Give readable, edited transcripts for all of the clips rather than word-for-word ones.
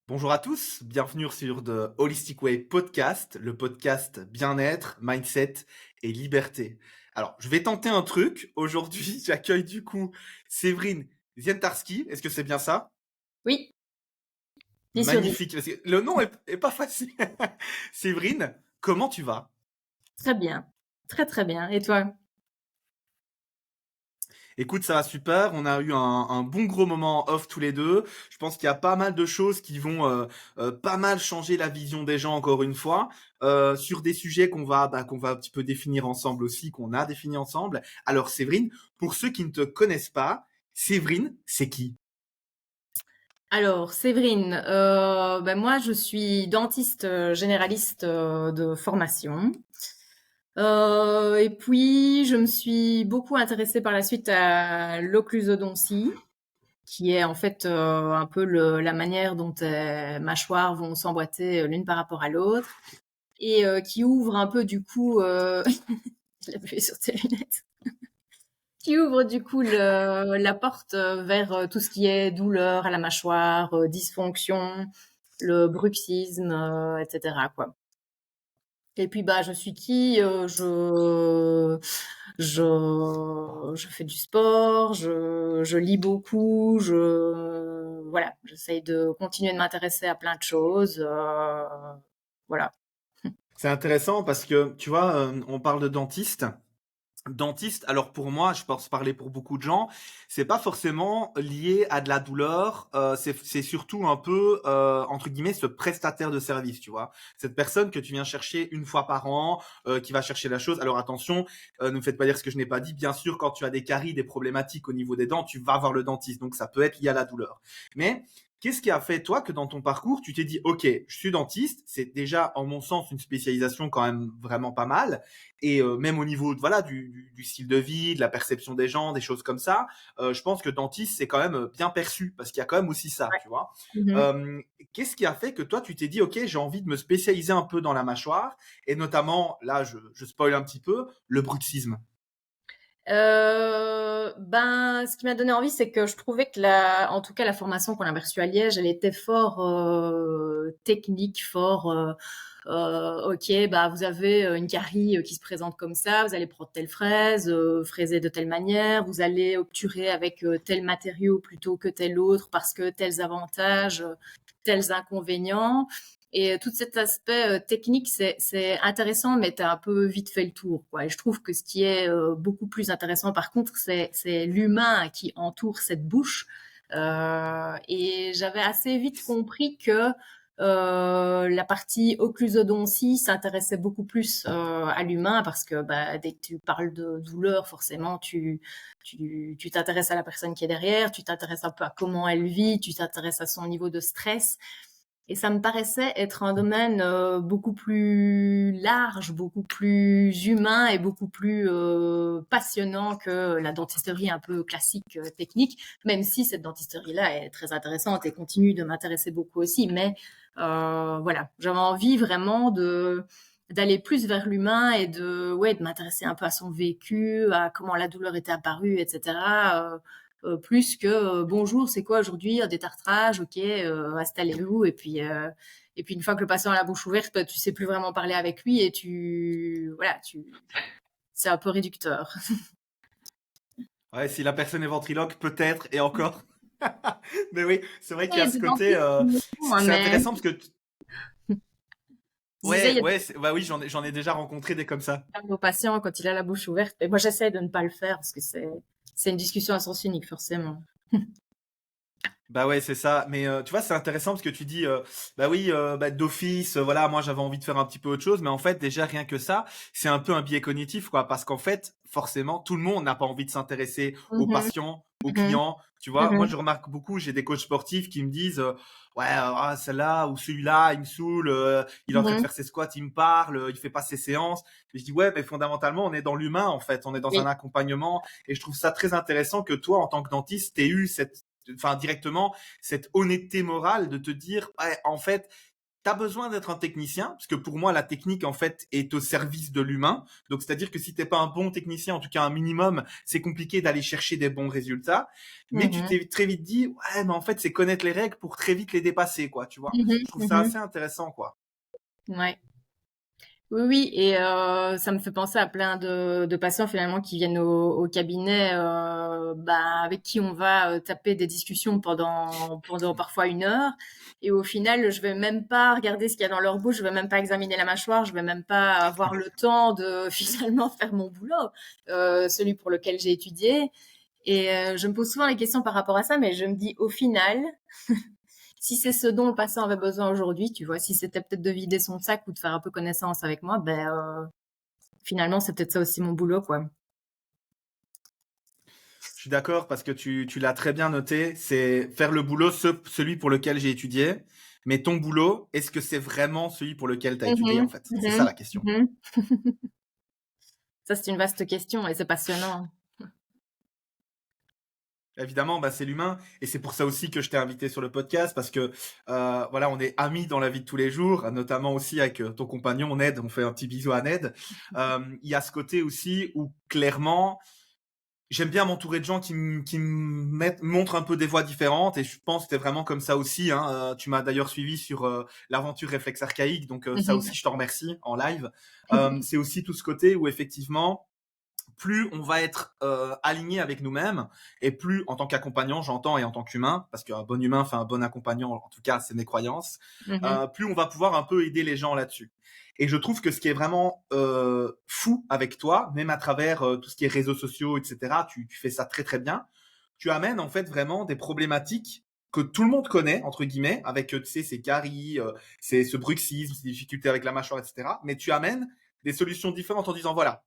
Bonjour à tous, bienvenue sur The Holistic Way Podcast, le podcast bien-être, mindset et liberté. Alors, je vais tenter un truc. Aujourd'hui, j'accueille du coup Séverine Zientarski. Est-ce que c'est bien ça? Oui, 10 sur 10. Magnifique. Parce que le nom est pas facile. Séverine, comment tu vas? Très bien. Très, très bien. Et toi? Écoute, ça va super. On a eu un bon gros moment off tous les deux. Je pense qu'il y a pas mal de choses qui vont pas mal changer la vision des gens encore une fois sur des sujets qu'on va un petit peu définir ensemble aussi, qu'on a défini ensemble. Alors Séverine, pour ceux qui ne te connaissent pas, Séverine, c'est qui? Alors, Séverine, moi, je suis dentiste généraliste de formation. Et puis, je me suis beaucoup intéressée par la suite à l'occlusodontie, qui est en fait un peu la manière dont tes mâchoires vont s'emboîter l'une par rapport à l'autre, et qui ouvre un peu du coup... Je l'ai appuyé sur tes lunettes. Qui ouvre du coup la porte vers tout ce qui est douleur à la mâchoire, dysfonction, le bruxisme, etc. quoi. Et puis je suis qui je fais du sport, je lis beaucoup, voilà, j'essaye de continuer de m'intéresser à plein de choses, voilà. C'est intéressant parce que tu vois, on parle de dentiste. Dentiste, alors pour moi, je pense parler pour beaucoup de gens, c'est pas forcément lié à de la douleur, c'est surtout un peu, entre guillemets, ce prestataire de service, tu vois? Cette personne que tu viens chercher une fois par an, qui va chercher la chose. Alors attention, ne me faites pas dire ce que je n'ai pas dit. Bien sûr, quand tu as des caries, des problématiques au niveau des dents, tu vas voir le dentiste, donc ça peut être lié à la douleur. Mais qu'est-ce qui a fait, toi, que dans ton parcours, tu t'es dit: «OK, je suis dentiste», c'est déjà, en mon sens, une spécialisation quand même vraiment pas mal et même au niveau voilà du style de vie, de la perception des gens, des choses comme ça, je pense que dentiste c'est quand même bien perçu parce qu'il y a quand même aussi ça, Ouais. tu vois. Mhm. Euh, Qu'est-ce qui a fait que toi tu t'es dit ok j'ai envie de me spécialiser un peu dans la mâchoire et notamment là je spoil un petit peu le bruxisme. Ce qui m'a donné envie, c'est que je trouvais que en tout cas, la formation qu'on avait reçue à Liège, elle était fort technique, fort. Ok, vous avez une carie qui se présente comme ça, vous allez prendre telle fraise, fraiser de telle manière, vous allez obturer avec tel matériau plutôt que tel autre parce que tels avantages, tels inconvénients. Et tout cet aspect technique, c'est intéressant, mais tu as un peu vite fait le tour, quoi. Et je trouve que ce qui est beaucoup plus intéressant, par contre, c'est l'humain qui entoure cette bouche. Et j'avais assez vite compris que la partie occlusodontie s'intéressait beaucoup plus à l'humain parce que dès que tu parles de douleur, forcément, tu t'intéresses à la personne qui est derrière, tu t'intéresses un peu à comment elle vit, tu t'intéresses à son niveau de stress. Et ça me paraissait être un domaine beaucoup plus large, beaucoup plus humain et beaucoup plus passionnant que la dentisterie un peu classique, technique, même si cette dentisterie-là est très intéressante et continue de m'intéresser beaucoup aussi. Mais voilà, j'avais envie vraiment d'aller plus vers l'humain et de m'intéresser un peu à son vécu, à comment la douleur était apparue, etc. Plus que bonjour, c'est quoi aujourd'hui? Un détartrage, ok, installez-vous. Et puis une fois que le patient a la bouche ouverte, tu sais plus vraiment parler avec lui et voilà, c'est un peu réducteur. Ouais, si la personne est ventriloque peut-être et encore. Mais oui, c'est vrai qu'il y a Et ce de côté dentiste, non, c'est mais intéressant parce que je disais, il y a des bah oui j'en ai déjà rencontré des comme ça. aux patients quand il a la bouche ouverte. Et moi, j'essaie de ne pas le faire parce que c'est une discussion à sens unique, forcément. Bah ouais, c'est ça. Mais tu vois, c'est intéressant parce que tu dis, bah oui, bah, d'office, voilà, moi j'avais envie de faire un petit peu autre chose, mais en fait, déjà rien que ça, c'est un peu un biais cognitif, quoi, parce qu'en fait, forcément, tout le monde n'a pas envie de s'intéresser aux Mhm, patients, aux mhm, clients. Tu vois, moi mhm. je remarque beaucoup, j'ai des coachs sportifs qui me disent, ouais, celle-là ou celui-là, il me saoule, il est en train de Mhm. faire ses squats, il me parle, il fait pas ses séances. Et je dis ouais, mais fondamentalement, on est dans l'humain, en fait, on est dans un Oui. accompagnement, et je trouve ça très intéressant que toi, en tant que dentiste, t'aies eu cette enfin directement cette honnêteté morale de te dire ouais, en fait t'as besoin d'être un technicien, parce que pour moi, la technique, en fait, est au service de l'humain. Donc, c'est-à-dire que si t'es pas un bon technicien, en tout cas un minimum, c'est compliqué d'aller chercher des bons résultats. Mais tu Mhm. t'es très vite dit, ouais, mais en fait, c'est connaître les règles pour très vite les dépasser, quoi, tu vois. Mhm. Je trouve ça Mhm. assez intéressant, quoi. Ouais. Oui, oui, et ça me fait penser à plein de patients finalement qui viennent au cabinet, bah, avec qui on va taper des discussions pendant parfois 1 heure. Et au final, je vais même pas regarder ce qu'il y a dans leur bouche, je vais même pas examiner la mâchoire, je vais même pas avoir le temps de finalement faire mon boulot, celui pour lequel j'ai étudié. Et je me pose souvent les questions par rapport à ça, mais je me dis au final, si c'est ce dont le patient avait besoin aujourd'hui, tu vois, si c'était peut-être de vider son sac ou de faire un peu connaissance avec moi, ben finalement c'est peut-être ça aussi mon boulot, quoi. Je suis d'accord parce que tu l'as très bien noté. C'est faire le boulot, celui pour lequel j'ai étudié. Mais ton boulot, est-ce que c'est vraiment celui pour lequel tu as étudié, en Mhm, fait? C'est ça mhm, la question. mhm. Ça c'est une vaste question et c'est passionnant. Évidemment, bah, c'est l'humain. Et c'est pour ça aussi que je t'ai invité sur le podcast parce que, voilà, on est amis dans la vie de tous les jours, notamment aussi avec ton compagnon Ned. On fait un petit bisou à Ned. Il y a ce côté aussi où clairement, j'aime bien m'entourer de gens qui montrent un peu des voies différentes et je pense que c'était vraiment comme ça aussi. Hein. Tu m'as d'ailleurs suivi sur l'aventure Réflexe Archaïque, donc ça Mhm. aussi je t'en remercie en live. C'est aussi tout ce côté où effectivement, plus on va être aligné avec nous-mêmes et plus en tant qu'accompagnant, j'entends, et en tant qu'humain, parce qu'un bon humain fait un bon accompagnant, en tout cas c'est mes croyances, Mhm. plus on va pouvoir un peu aider les gens là-dessus. Et je trouve que ce qui est vraiment fou avec toi, même à travers tout ce qui est réseaux sociaux, etc., tu fais ça très très bien. Tu amènes en fait vraiment des problématiques que tout le monde connaît, entre guillemets, avec, tu sais, ces caries, ce bruxisme, ces difficultés avec la mâchoire, etc. Mais tu amènes des solutions différentes en disant, voilà,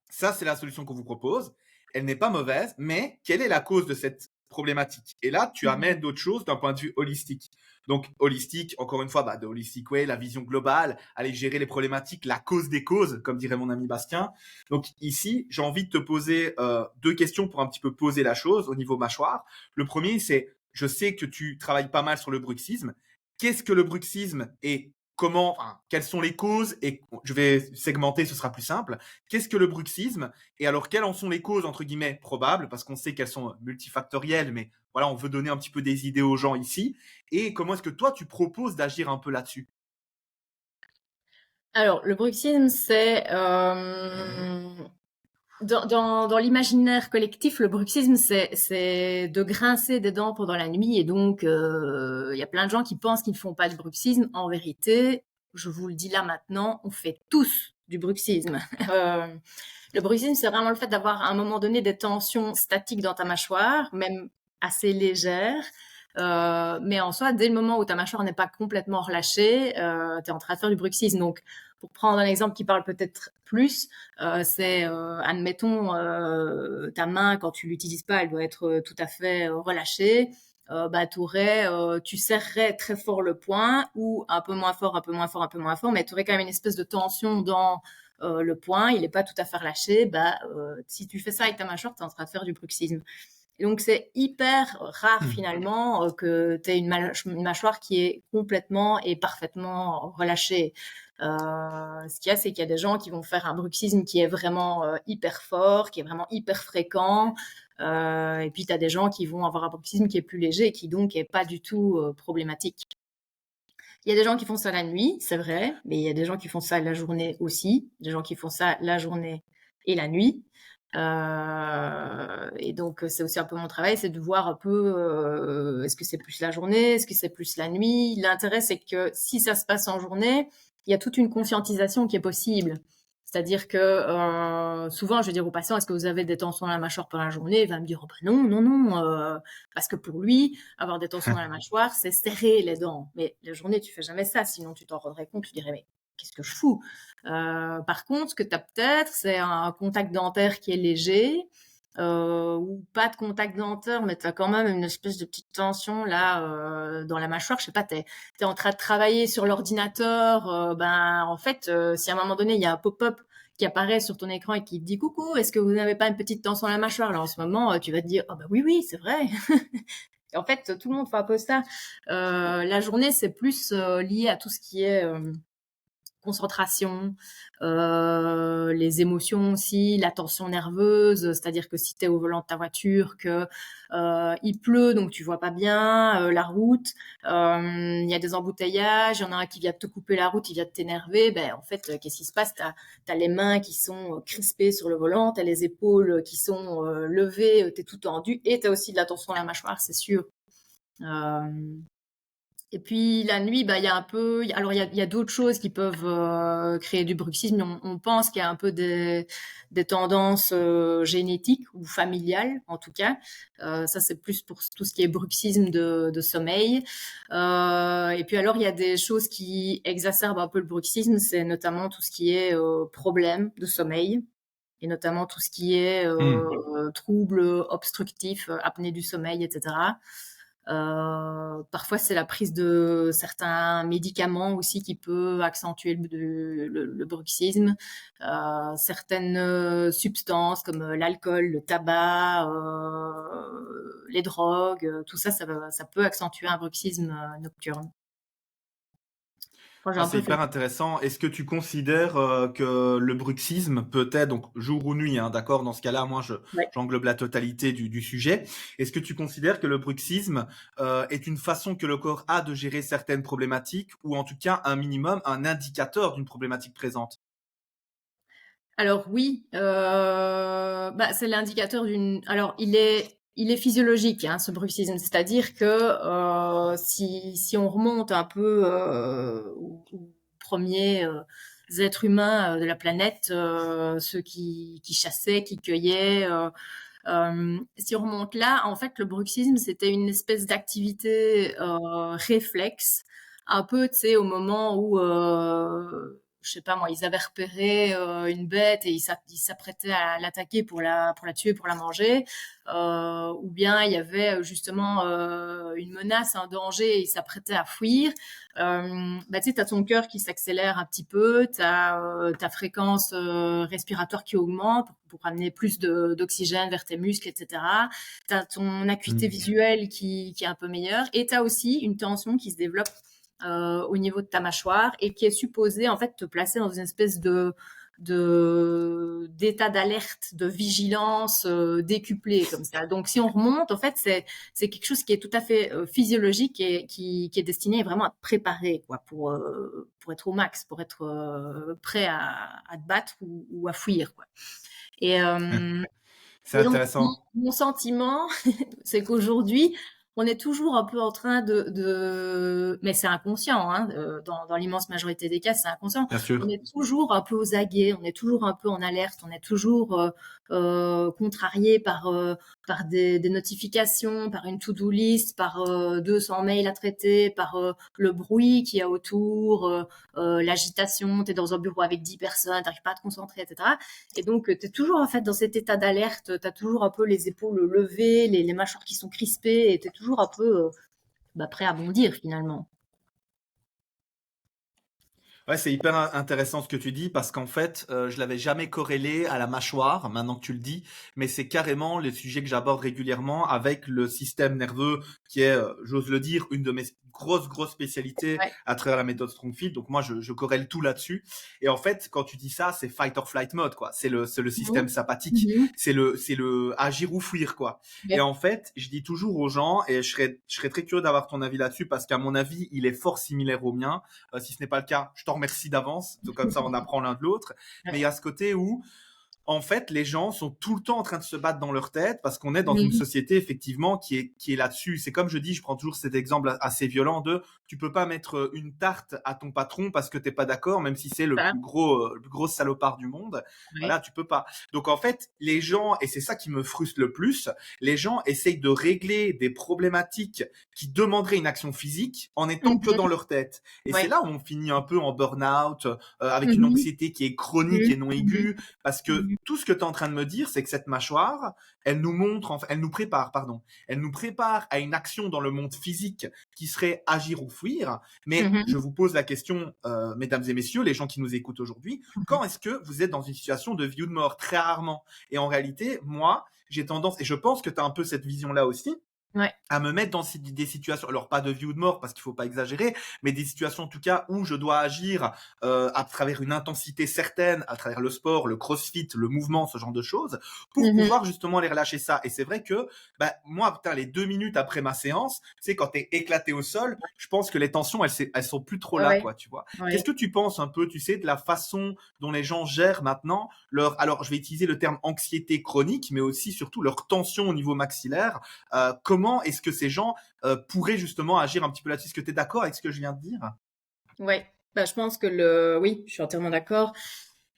ça, c'est la solution qu'on vous propose. Elle n'est pas mauvaise, mais quelle est la cause de cette problématique? Et là, tu Mhm. amènes d'autres choses d'un point de vue holistique. Donc, holistique, encore une fois, bah, de holistic way, la vision globale, aller gérer les problématiques, la cause des causes, comme dirait mon ami Bastien. Donc, ici, j'ai envie de te poser deux questions pour un petit peu poser la chose au niveau mâchoire. Le premier, c'est, je sais que tu travailles pas mal sur le bruxisme. Qu'est-ce que le bruxisme et comment, enfin, quelles sont les causes? Et je vais segmenter, ce sera plus simple. Qu'est-ce que le bruxisme? Et alors, quelles en sont les causes, entre guillemets, probables, parce qu'on sait qu'elles sont multifactorielles, mais voilà, on veut donner un petit peu des idées aux gens ici. Et comment est-ce que toi, tu proposes d'agir un peu là-dessus? Alors le bruxisme c'est dans l'imaginaire collectif, le bruxisme, c'est de grincer des dents pendant la nuit. Et donc, il y a plein de gens qui pensent qu'ils ne font pas de bruxisme. En vérité, je vous le dis là maintenant, on fait tous du bruxisme. Euh, le bruxisme, c'est vraiment le fait d'avoir à un moment donné des tensions statiques dans ta mâchoire, même assez légères. Mais en soi, dès le moment où ta mâchoire n'est pas complètement relâchée, tu es en train de faire du bruxisme. Donc, pour prendre un exemple qui parle peut-être plus, c'est, admettons, ta main, quand tu l'utilises pas, elle doit être tout à fait relâchée. Bah, tu serrerais très fort le poing ou un peu moins fort, un peu moins fort, un peu moins fort, mais tu aurais quand même une espèce de tension dans le poing. Il n'est pas tout à fait relâché. Bah, si tu fais ça avec ta mâchoire, tu es en train de faire du bruxisme. Et donc, c'est hyper rare finalement que tu aies une mâchoire qui est complètement et parfaitement relâchée. Ce qu'il y a, c'est qu'il y a des gens qui vont faire un bruxisme qui est vraiment hyper fort, qui est vraiment hyper fréquent. Et puis, tu as des gens qui vont avoir un bruxisme qui est plus léger et qui donc est pas du tout problématique. Il y a des gens qui font ça la nuit, c'est vrai, mais il y a des gens qui font ça la journée aussi, des gens qui font ça la journée et la nuit. Et donc, c'est aussi un peu mon travail, c'est de voir un peu, est-ce que c'est plus la journée, est-ce que c'est plus la nuit. L'intérêt, c'est que si ça se passe en journée, il y a toute une conscientisation qui est possible. C'est-à-dire que souvent, je vais dire au patient, est-ce que vous avez des tensions dans la mâchoire pendant la journée? Il va me dire, oh, bah non, non, non, parce que pour lui, avoir des tensions dans la mâchoire, c'est serrer les dents. Mais la journée, tu fais jamais ça, sinon tu t'en rendrais compte, tu dirais, mais qu'est-ce que je fous? Par contre, ce que tu as peut-être, c'est un contact dentaire qui est léger, ou pas de contact dentaire, mais tu as quand même une espèce de petite tension là dans la mâchoire. Je sais pas, tu es en train de travailler sur l'ordinateur. Ben, en fait, si à un moment donné, il y a un pop-up qui apparaît sur ton écran et qui te dit coucou, est-ce que vous n'avez pas une petite tension dans la mâchoire? Là, en ce moment, tu vas te dire, oh bah oui, oui, c'est vrai. En fait, tout le monde fait un peu ça. La journée, c'est plus lié à tout ce qui est concentration, les émotions aussi, la tension nerveuse, c'est-à-dire que si tu es au volant de ta voiture, que il pleut, donc tu vois pas bien la route, il y a des embouteillages, il y en a un qui vient te couper la route, il vient t'énerver, ben en fait, qu'est-ce qui se passe? T'as les mains qui sont crispées sur le volant, t'as les épaules qui sont levées, t'es tout tendu, et t'as aussi de la tension à la mâchoire, c'est sûr. Et puis la nuit, bah, il y a un peu, alors il y a d'autres choses qui peuvent créer du bruxisme. On pense qu'il y a un peu des tendances génétiques ou familiales, en tout cas. Ça, c'est plus pour tout ce qui est bruxisme de sommeil. Et puis alors, il y a des choses qui exacerbent un peu le bruxisme, c'est notamment tout ce qui est problème de sommeil, et notamment tout ce qui est Hmm. troubles obstructifs, apnée du sommeil, etc. Parfois, c'est la prise de certains médicaments aussi qui peut accentuer le bruxisme. Certaines substances comme l'alcool, le tabac, les drogues, tout ça, ça peut accentuer un bruxisme nocturne. Moi, j'ai Ah, un c'est peu fait le hyper intéressant. Est-ce que tu considères que le bruxisme peut être, donc jour ou nuit, hein, d'accord, dans ce cas-là, moi ouais. j'englobe la totalité du sujet. Est-ce que tu considères que le bruxisme est une façon que le corps a de gérer certaines problématiques, ou en tout cas un minimum, un indicateur d'une problématique présente? Alors oui, bah, c'est l'indicateur d'une. Alors il est physiologique, hein, ce bruxisme, c'est-à-dire que si on remonte un peu aux premiers êtres humains de la planète, ceux qui chassaient, qui cueillaient. Si on remonte là, en fait, le bruxisme, c'était une espèce d'activité réflexe, un peu, tu sais, au moment où, je sais pas moi, ils avaient repéré une bête et ils s'apprêtaient à l'attaquer pour la tuer, pour la manger, ou bien il y avait justement une menace, un danger et ils s'apprêtaient à fuir. Bah, tu sais, t'as ton cœur qui s'accélère un petit peu, t'as ta fréquence respiratoire qui augmente pour amener plus d'oxygène vers tes muscles, etc. T'as ton acuité Hmm. visuelle qui est un peu meilleure, et t'as aussi une tension qui se développe au niveau de ta mâchoire et qui est supposée en fait te placer dans une espèce d'état d'alerte, de vigilance décuplé comme ça. Donc si on remonte, en fait, c'est quelque chose qui est tout à fait physiologique et qui est destiné vraiment à te préparer quoi, pour être au max, pour être prêt à te battre ou à fuir. Quoi. Et, euh, C'est et donc, intéressant. mon sentiment, c'est qu'aujourd'hui, on est toujours un peu en train mais c'est inconscient, hein, dans l'immense majorité des cas, c'est inconscient. Bien On sûr. est toujours un peu aux aguets, on est toujours un peu en alerte, on est toujours contrarié par des notifications, par une to-do list, par 200 mails à traiter, par le bruit qu'il y a autour, l'agitation, tu es dans un bureau avec 10 personnes, tu n'arrives pas à te concentrer, etc. Et donc, tu es toujours en fait dans cet état d'alerte, tu as toujours un peu les épaules levées, les mâchoires qui sont crispées, et tu es toujours un peu bah, prêt à bondir finalement. Ouais, c'est hyper intéressant ce que tu dis parce qu'en fait, je l'avais jamais corrélé à la mâchoire, maintenant que tu le dis, mais c'est carrément les sujets que j'aborde régulièrement avec le système nerveux qui est, j'ose le dire, une de mes grosses spécialités Ouais. à travers la méthode Strongfield. Donc moi, je corrèle tout là-dessus. Et en fait, quand tu dis ça, c'est fight or flight mode, quoi. C'est le système Mhm. sympathique. Mhm. C'est le agir ou fuir, quoi. Et Yep. en fait, je dis toujours aux gens, et je serais très curieux d'avoir ton avis là-dessus parce qu'à mon avis, il est fort similaire au mien. Si ce n'est pas le cas, je t'en remercie d'avance. Donc, comme ça, on apprend l'un de l'autre. Mais il y Ouais. a ce côté où en fait, les gens sont tout le temps en train de se battre dans leur tête parce qu'on est dans une Mhm. société effectivement qui est là-dessus. C'est comme je dis, je prends toujours cet exemple assez violent de tu peux pas mettre une tarte à ton patron parce que t'es pas d'accord, même si c'est Ça, le plus gros salopard du monde. ouais. Voilà, tu peux pas. Donc en fait, les gens, et c'est ça qui me frustre le plus, les gens essayent de régler des problématiques qui demanderaient une action physique en étant que dans Mhm. leur tête. Et c'est Ouais. là où on finit un peu en burn-out, avec une Mhm. anxiété qui est chronique Mhm. et non Mhm. aiguë, parce que Mhm. tout ce que tu es en train de me dire, c'est que cette mâchoire, elle nous montre, elle nous prépare, pardon, elle nous prépare à une action dans le monde physique qui serait agir ou fuir. Mais je Mhm. vous pose la question, mesdames et messieurs, les gens qui nous écoutent aujourd'hui, quand est-ce que vous êtes dans une situation de vie ou de mort? Très rarement. Et en réalité, moi, j'ai tendance, et je pense que tu as un peu cette vision-là aussi, Ouais. à me mettre dans des situations, alors pas de vie ou de mort parce qu'il faut pas exagérer, mais des situations en tout cas où je dois agir à travers une intensité certaine, à travers le sport, le crossfit, le mouvement, ce genre de choses, pour Mmh. pouvoir justement aller relâcher ça. Et c'est vrai que bah, moi, putain, les 2 minutes après ma séance, tu sais, quand t'es éclaté au sol, je pense que les tensions, elles sont plus trop là, Ouais, quoi, tu vois. Qu'est-ce ouais. que tu penses un peu, tu sais, de la façon dont les gens gèrent maintenant leur, alors je vais utiliser le terme anxiété chronique, mais aussi surtout leur tension au niveau maxillaire. Comment est-ce que ces gens pourraient justement agir un petit peu là-dessus? Est-ce que tu es d'accord avec ce que je viens de dire? Ouais. Bah, je pense que oui, je suis entièrement d'accord.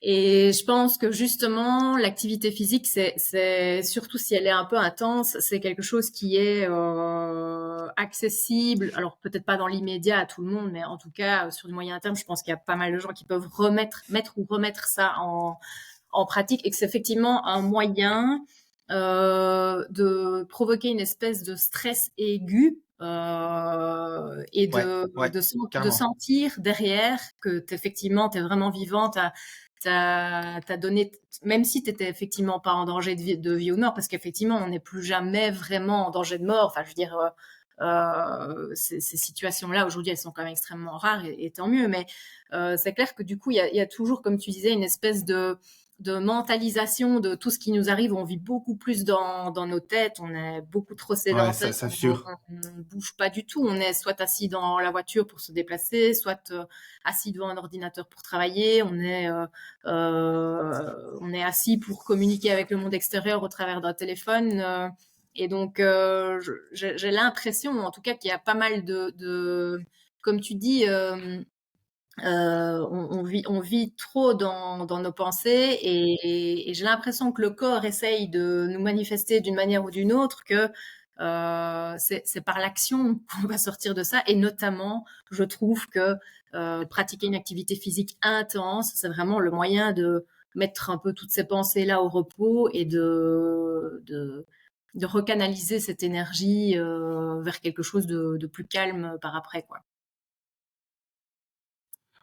Et je pense que justement, l'activité physique, c'est surtout si elle est un peu intense, c'est quelque chose qui est accessible. Alors peut-être pas dans l'immédiat à tout le monde, mais en tout cas sur du moyen terme, je pense qu'il y a pas mal de gens qui peuvent mettre ou remettre ça en pratique, et que c'est effectivement un moyen de provoquer une espèce de stress aigu et Ouais, ouais, de carrément. sentir derrière que effectivement tu es vraiment vivant, t'as donné, même si tu étais effectivement pas en danger de vie ou de mort, parce qu'effectivement on n'est plus jamais vraiment en danger de mort. Enfin, je veux dire, ces situations-là aujourd'hui elles sont quand même extrêmement rares, et tant mieux. Mais c'est clair que du coup il y a toujours, comme tu disais, une espèce de mentalisation de tout ce qui nous arrive. On vit beaucoup plus dans nos têtes, on est beaucoup trop Ouais, sédentaire, ça on sûr. ne bouge pas du tout. On est soit assis dans la voiture pour se déplacer, soit assis devant un ordinateur pour travailler. On est assis pour communiquer avec le monde extérieur au travers d'un téléphone. Et donc, j'ai l'impression, en tout cas, qu'il y a pas mal comme tu dis, on vit trop dans nos pensées, et j'ai l'impression que le corps essaye de nous manifester d'une manière ou d'une autre que c'est par l'action qu'on va sortir de ça. Et notamment, je trouve que pratiquer une activité physique intense, c'est vraiment le moyen de mettre un peu toutes ces pensées-là au repos, et de recanaliser cette énergie vers quelque chose de plus calme par après, quoi.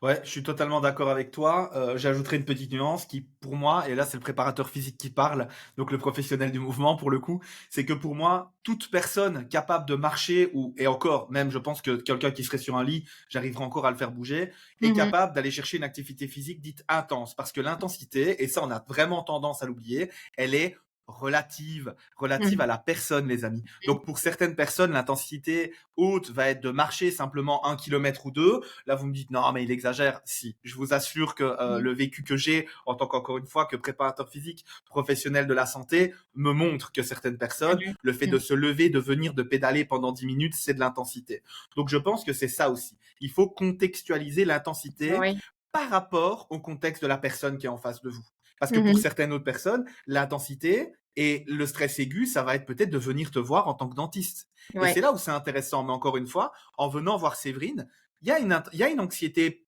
Ouais, je suis totalement d'accord avec toi. J'ajouterai une petite nuance qui, pour moi, et là c'est le préparateur physique qui parle, donc le professionnel du mouvement pour le coup, c'est que pour moi, toute personne capable de marcher, ou et encore, même je pense que quelqu'un qui serait sur un lit, j'arriverai encore à le faire bouger, est Mhm. capable d'aller chercher une activité physique dite intense. Parce que l'intensité, et ça on a vraiment tendance à l'oublier, elle est relative à Mhm. la personne, les amis. Donc pour certaines personnes, l'intensité haute va être de marcher simplement 1 kilomètre ou 2. Là, vous me dites non, mais il exagère. Si, je vous assure que Mhm. le vécu que j'ai en tant qu'encore une fois que préparateur physique professionnel de la santé me montre que certaines personnes, Mhm. le fait de Mhm. se lever, de venir, de pédaler pendant 10 minutes, c'est de l'intensité. Donc je pense que c'est ça aussi. Il faut contextualiser l'intensité Oui. par rapport au contexte de la personne qui est en face de vous. Parce que pour Mhm. certaines autres personnes, l'intensité et le stress aigu, ça va être peut-être de venir te voir en tant que dentiste. Et c'est Ouais. là où c'est intéressant. Mais encore une fois, en venant voir Séverine, il y a une anxiété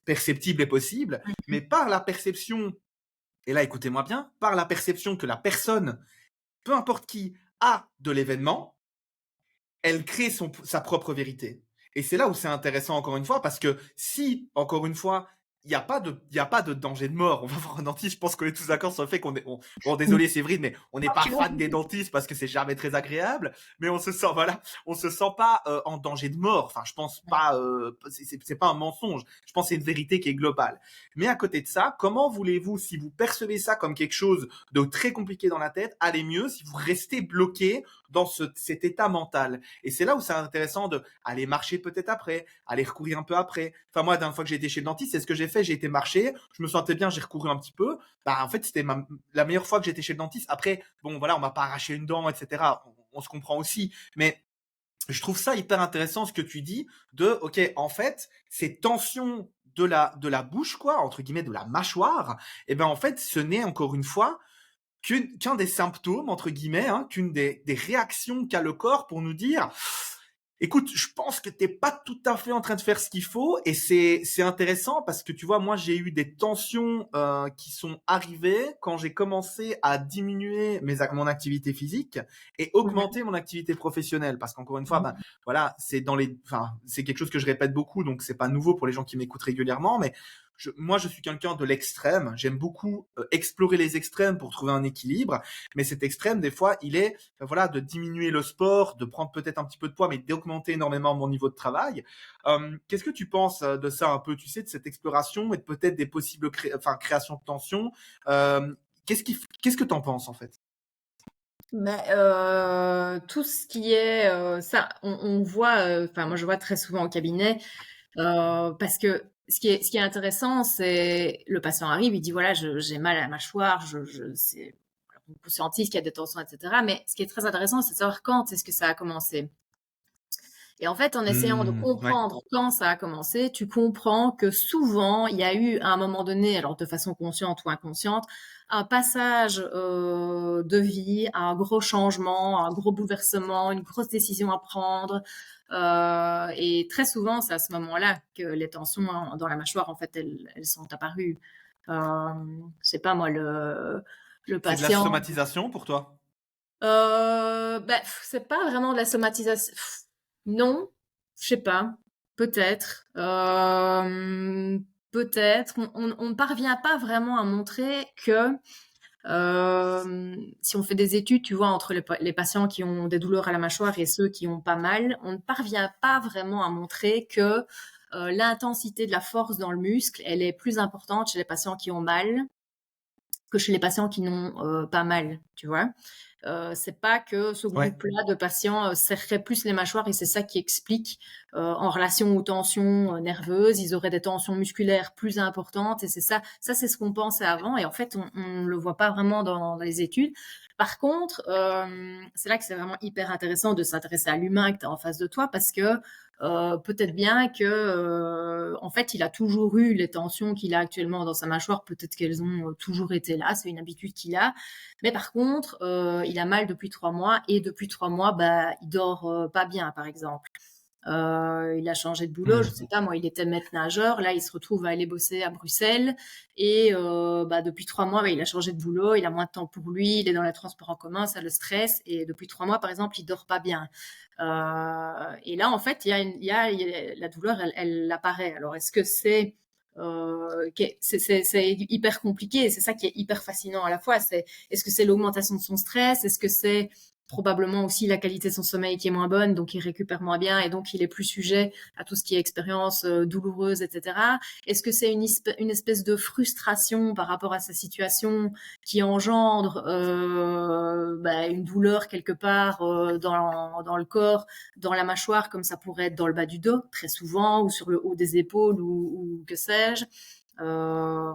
perceptible et possible, mais par la perception, et là écoutez-moi bien, par la perception que la personne, peu importe qui, a de l'événement, elle crée sa propre vérité. Et c'est là où c'est intéressant encore une fois, parce que si, encore une fois, il y a pas de danger de mort. On va voir un dentiste. Je pense qu'on est tous d'accord sur le fait bon, désolé Séverine, mais on n'est pas fan des dentistes parce que c'est jamais très agréable. Mais on se sent, voilà, on se sent pas en danger de mort. Enfin, je pense pas, c'est pas un mensonge. Je pense que c'est une vérité qui est globale. Mais à côté de ça, comment voulez-vous, si vous percevez ça comme quelque chose de très compliqué dans la tête, aller mieux si vous restez bloqué dans cet état mental? Et c'est là où c'est intéressant de aller marcher peut-être après, aller recourir un peu après. Enfin, moi, la dernière fois que j'ai été chez le dentiste, c'est ce que j'ai fait. J'ai été marcher, je me sentais bien, j'ai recouru un petit peu. Bah, en fait, c'était la meilleure fois que j'étais chez le dentiste. Après, bon, voilà, on m'a pas arraché une dent, etc. On se comprend aussi. Mais je trouve ça hyper intéressant ce que tu dis de, ok, en fait, ces tensions de la bouche, quoi, entre guillemets, de la mâchoire, et ben, en fait, ce n'est encore une fois qu'un des symptômes, entre guillemets, hein, qu'une des réactions qu'a le corps pour nous dire, écoute, je pense que t'es pas tout à fait en train de faire ce qu'il faut. Et c'est intéressant parce que tu vois, moi j'ai eu des tensions qui sont arrivées quand j'ai commencé à diminuer mon activité physique et Mhm. augmenter mon activité professionnelle. Parce qu'encore une fois, ben voilà, c'est dans les, enfin c'est quelque chose que je répète beaucoup, donc c'est pas nouveau pour les gens qui m'écoutent régulièrement, mais moi, je suis quelqu'un de l'extrême. J'aime beaucoup explorer les extrêmes pour trouver un équilibre. Mais cet extrême, des fois, il est voilà, de diminuer le sport, de prendre peut-être un petit peu de poids, mais d'augmenter énormément mon niveau de travail. Qu'est-ce que tu penses de ça un peu, tu sais, de cette exploration et de peut-être des possibles créations de tensions qu'est-ce que tu en penses en fait? Tout ce qui est ça, on voit, enfin moi je vois très souvent au cabinet, parce que ce qui est intéressant, c'est le patient arrive, il dit voilà, j'ai mal à la mâchoire, on peut sentir qu'il y a des tensions, etc. Mais ce qui est très intéressant, c'est de savoir quand est-ce que ça a commencé. Et en fait, en essayant de Ouais. comprendre quand ça a commencé, tu comprends que souvent, il y a eu à un moment donné, alors de façon consciente ou inconsciente, un passage de vie, un gros changement, un gros bouleversement, une grosse décision à prendre. Et très souvent, c'est à ce moment-là que les tensions dans la mâchoire, en fait, elles sont apparues. Je sais pas moi, le C'est de la patient. somatisation pour toi? C'est pas vraiment de la somatisation. Non, je sais pas. Peut-être. Peut-être. On ne parvient pas vraiment à montrer que si on fait des études, tu vois, entre les patients qui ont des douleurs à la mâchoire et ceux qui ont pas mal, on ne parvient pas vraiment à montrer que l'intensité de la force dans le muscle, elle est plus importante chez les patients qui ont mal que chez les patients qui n'ont pas mal, tu vois. C'est pas que ce Ouais. groupe-là de patients serrerait plus les mâchoires et c'est ça qui explique en relation aux tensions nerveuses, ils auraient des tensions musculaires plus importantes et c'est ça c'est ce qu'on pensait avant et en fait on le voit pas vraiment dans les études. Par contre, c'est là que c'est vraiment hyper intéressant de s'intéresser à l'humain que tu as en face de toi parce que peut-être bien que en fait il a toujours eu les tensions qu'il a actuellement dans sa mâchoire, peut-être qu'elles ont toujours été là, c'est une habitude qu'il a. Mais par contre, il a mal depuis 3 mois et depuis 3 mois, bah, il dort pas bien, par exemple. Il a changé de boulot, je sais Mmh. pas moi, il était maître nageur, là il se retrouve à aller bosser à Bruxelles et bah, depuis 3 mois, bah, il a changé de boulot, il a moins de temps pour lui, il est dans les transports en commun, ça le stresse et depuis 3 mois par exemple, il dort pas bien. Et là en fait, la douleur, elle apparaît. Alors est-ce que c'est hyper compliqué et c'est ça qui est hyper fascinant à la fois. Est-ce que c'est l'augmentation de son stress? Est-ce que c'est probablement aussi la qualité de son sommeil qui est moins bonne, donc il récupère moins bien et donc il est plus sujet à tout ce qui est expérience douloureuse, etc. Est-ce que c'est une espèce de frustration par rapport à sa situation qui engendre une douleur quelque part dans le corps, dans la mâchoire, comme ça pourrait être dans le bas du dos, très souvent, ou sur le haut des épaules, ou que sais-je. Euh,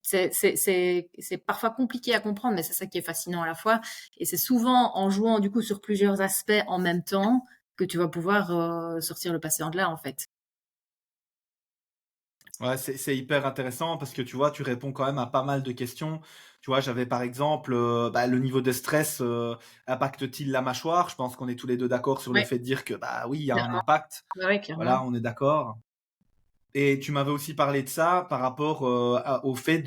c'est parfois compliqué à comprendre, mais c'est ça qui est fascinant à la fois. Et c'est souvent en jouant du coup sur plusieurs aspects en même temps que tu vas pouvoir sortir le patient de là, en fait. Ouais, c'est hyper intéressant parce que tu vois, tu réponds quand même à pas mal de questions. Tu vois, j'avais par exemple, le niveau de stress impacte-t-il la mâchoire? Je pense qu'on est tous les deux d'accord sur le Ouais, fait de dire que bah oui, il y a un clairement. impact. Ouais, ouais, clairement. Voilà, on est d'accord. Et tu m'avais aussi parlé de ça par rapport au fait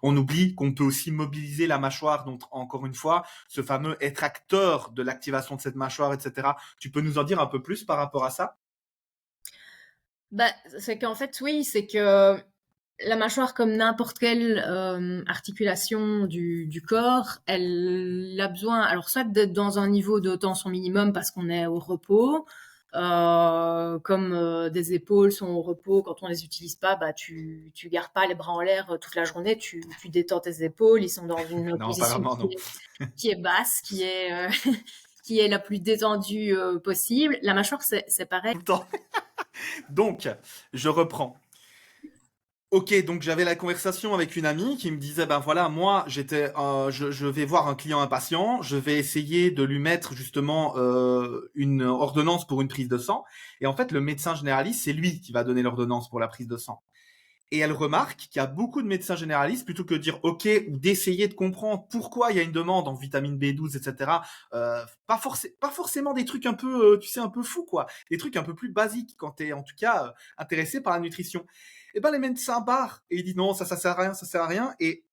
on oublie qu'on peut aussi mobiliser la mâchoire. Donc encore une fois, ce fameux être acteur de l'activation de cette mâchoire, etc. Tu peux nous en dire un peu plus par rapport à ça? Bah, c'est qu'en fait, oui, c'est que la mâchoire, comme n'importe quelle articulation du corps, elle a besoin, alors soit d'être dans un niveau de tension minimum parce qu'on est au repos, comme des épaules sont au repos, quand on les utilise pas, bah tu gardes pas les bras en l'air toute la journée, tu détends tes épaules, ils sont dans une Non, position apparemment non. qui est basse, qui est la plus détendue possible. La mâchoire, c'est pareil. Tout le temps. Donc, je reprends. Ok, donc j'avais la conversation avec une amie qui me disait, ben voilà, moi je vais voir un client impatient, je vais essayer de lui mettre justement une ordonnance pour une prise de sang, et en fait le médecin généraliste c'est lui qui va donner l'ordonnance pour la prise de sang. Et elle remarque qu'il y a beaucoup de médecins généralistes, plutôt que de dire OK, ou d'essayer de comprendre pourquoi il y a une demande en vitamine B12, etc. Pas forcément des trucs un peu, tu sais, un peu fous, quoi. Des trucs un peu plus basiques quand tu es, en tout cas, intéressé par la nutrition. Et ben, les médecins barrent et ils disent non, ça sert à rien, ça sert à rien. Et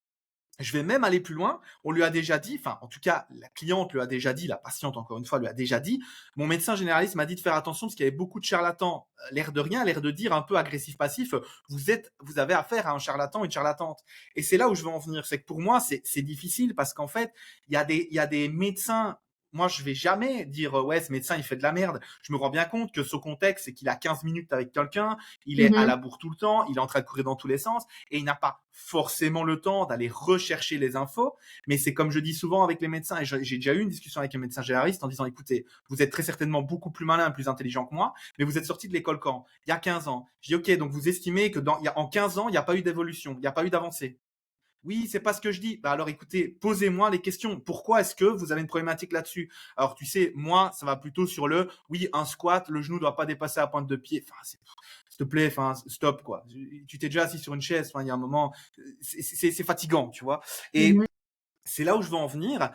Je vais même aller plus loin. On lui a déjà dit, enfin, en tout cas, la cliente lui a déjà dit, la patiente, encore une fois, lui a déjà dit, mon médecin généraliste m'a dit de faire attention parce qu'il y avait beaucoup de charlatans. L'air de rien, l'air de dire un peu agressif-passif, vous avez affaire à un charlatan, une charlatante. Et c'est là où je veux en venir. C'est que pour moi, c'est difficile parce qu'en fait, il y a des médecins. Moi, je vais jamais dire, ouais, ce médecin, il fait de la merde. Je me rends bien compte que ce contexte, c'est qu'il a 15 minutes avec quelqu'un, il est à Mhm. la bourre tout le temps, il est en train de courir dans tous les sens et il n'a pas forcément le temps d'aller rechercher les infos, mais c'est comme je dis souvent avec les médecins, et j'ai déjà eu une discussion avec un médecin généraliste en disant, écoutez, vous êtes très certainement beaucoup plus malin, plus intelligent que moi, mais vous êtes sorti de l'école quand? Il y a 15 ans. Je dis, ok, donc vous estimez que en 15 ans, il n'y a pas eu d'évolution, il n'y a pas eu d'avancée. Oui, c'est pas ce que je dis. Bah alors écoutez, posez-moi les questions. Pourquoi est-ce que vous avez une problématique là-dessus? Alors tu sais, moi, ça va plutôt sur le oui, un squat, le genou doit pas dépasser la pointe de pied. Enfin, s'il te plaît, enfin, stop quoi. Tu t'es déjà assis sur une chaise, enfin, il y a un moment, c'est fatigant, tu vois. Mhm. Et c'est là où je veux en venir.